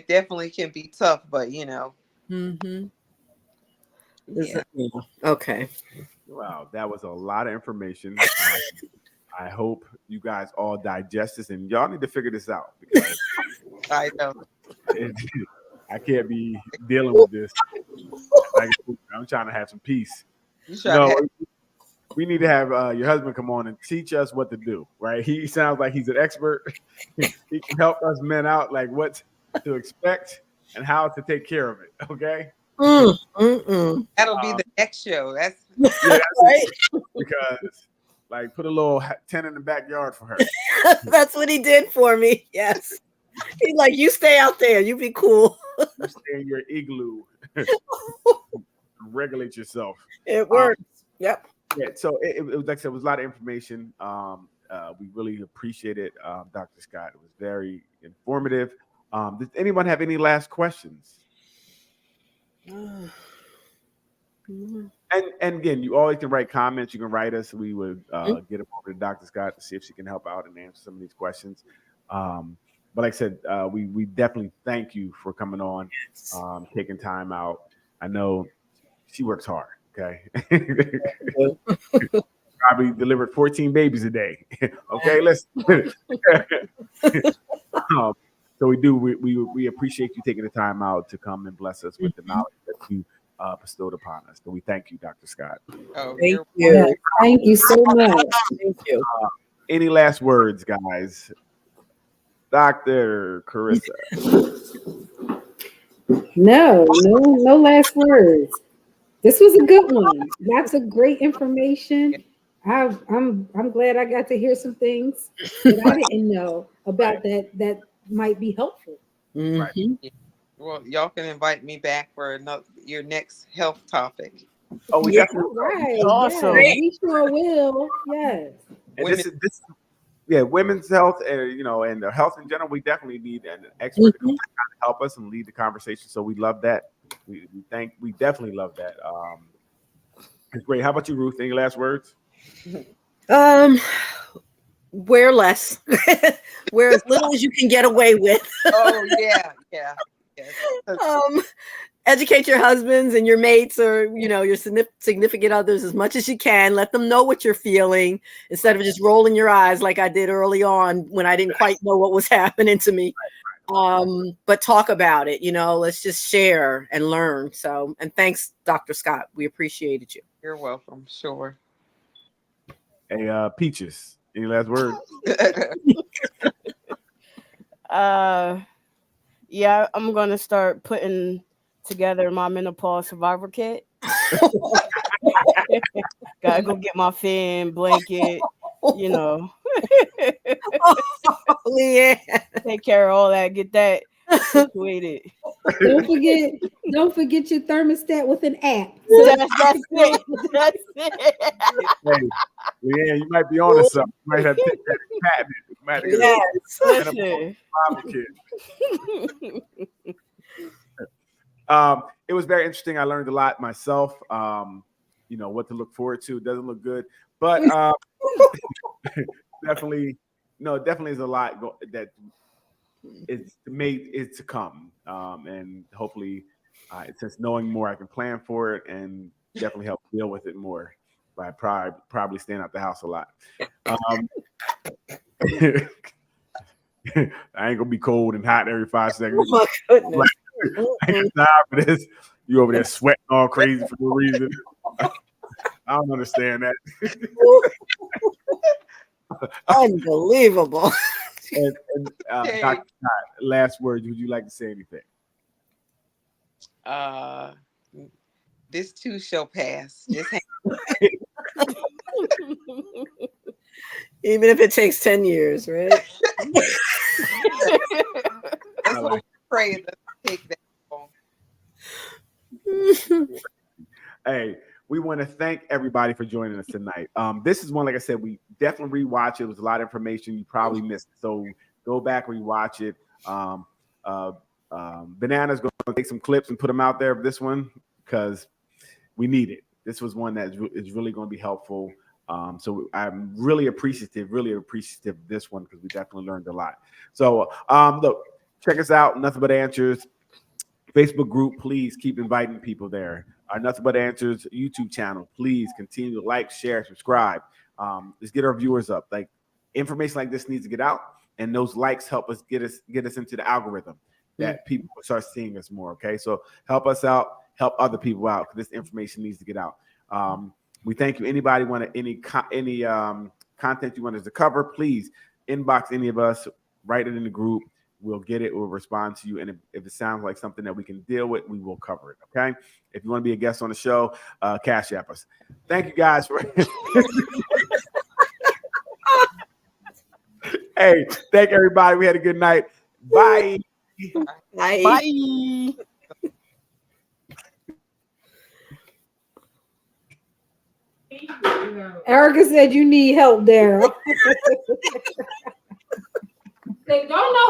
definitely can be tough, but Mm-hmm. yeah. Okay. Wow, that was a lot of information. I hope you guys all digest this, and y'all need to figure this out because I know. I can't be dealing with this. I'm trying to have some peace. You try to have We need to have your husband come on and teach us what to do. Right? He sounds like he's an expert. He can help us men out, like what to expect and how to take care of it. Okay. that'll be the next show. That's Right. Because like put a little tent in the backyard for her. That's what he did for me. Yes. He's like, you stay out there. You be cool. You stay in your igloo. Regulate yourself. It works. Yep. Yeah. So it was like I said, it was a lot of information. We really appreciate it, Dr. Scott. It was very informative. Does anyone have any last questions? And again, you always can write comments. You can write us. We would get them over to Dr. Scott to see if she can help out and answer some of these questions. But like I said, we definitely thank you for coming on, taking time out. I know she works hard. Okay. Probably delivered 14 babies a day. Okay, listen. So we appreciate you taking the time out to come and bless us with the knowledge that you bestowed upon us. So we thank you, Dr. Scott. oh, Thank you're you. Yes, thank you so much. Thank you. Any last words, guys? Dr. Carissa. No last words. This was a good one. Lots of great information. I'm glad I got to hear some things that I didn't know about that might be helpful. Mhm. well, y'all can invite me back for your next health topic. Oh, we Yeah. definitely. Right. Awesome. Yes, we sure will. Yes. And Women- this yeah, women's health and and their health in general. We definitely need an expert to come to help us and lead the conversation. So we love that. We definitely love that. It's great. How about you, Ruth? Any last words? Wear less. Wear as little as you can get away with. Oh yeah. Yes. Educate your husbands and your mates or your significant others as much as you can. Let them know what you're feeling instead of just rolling your eyes like I did early on when I didn't quite know what was happening to me. But talk about it. Let's just share and learn. So, and thanks, Dr. Scott. We appreciated you. You're welcome. Sure. Hey, Peaches. Any last words? Yeah, I'm gonna start putting together my menopause survivor kit. Gotta go get my fan, blanket, Leanne. take care of all that, get that situated. Don't forget your thermostat with an app. That's it. That's it. Hey, Leanne, you might be on to something. You might have to take that patent. You might have to get Listen. It was very interesting. I learned a lot myself. What to look forward to. It doesn't look good, but definitely is a lot that is to come. And hopefully, since knowing more, I can plan for it and definitely help deal with it more by probably staying out the house a lot. I ain't gonna be cold and hot every 5 seconds. Oh my goodness. I ain't got time for this. You over there sweating all crazy for no reason. I don't understand that. Unbelievable. And Dr. Scott, last words. Would you like to say anything? This too shall pass. Just Even if it takes 10 years, right? that's what we pray it doesn't take that long. Hey, we want to thank everybody for joining us tonight. This is one, like I said, we definitely rewatch it. It was a lot of information you probably missed. So go back, rewatch it. Banana's going to take some clips and put them out there of this one because we need it. This was one that is really going to be helpful. So I'm really appreciative of this one because we definitely learned a lot. So look, check us out. Nothing But Answers Facebook group. Please keep inviting people there. Our Nothing But Answers YouTube channel. Please continue to like, share, subscribe. Let's get our viewers up. Like information like this needs to get out, and those likes help us get us into the algorithm that people start seeing us more. Okay, so help us out, help other people out because this information needs to get out. We thank you. Anybody want any content you want us to cover? Please inbox any of us. Write it in the group. We'll get it. We'll respond to you. And if it sounds like something that we can deal with, we will cover it. Okay. If you want to be a guest on the show, Cash App us. Thank you guys for. Hey, thank everybody. We had a good night. Bye. Bye. Bye. Erica said you need help, Daryl. They don't know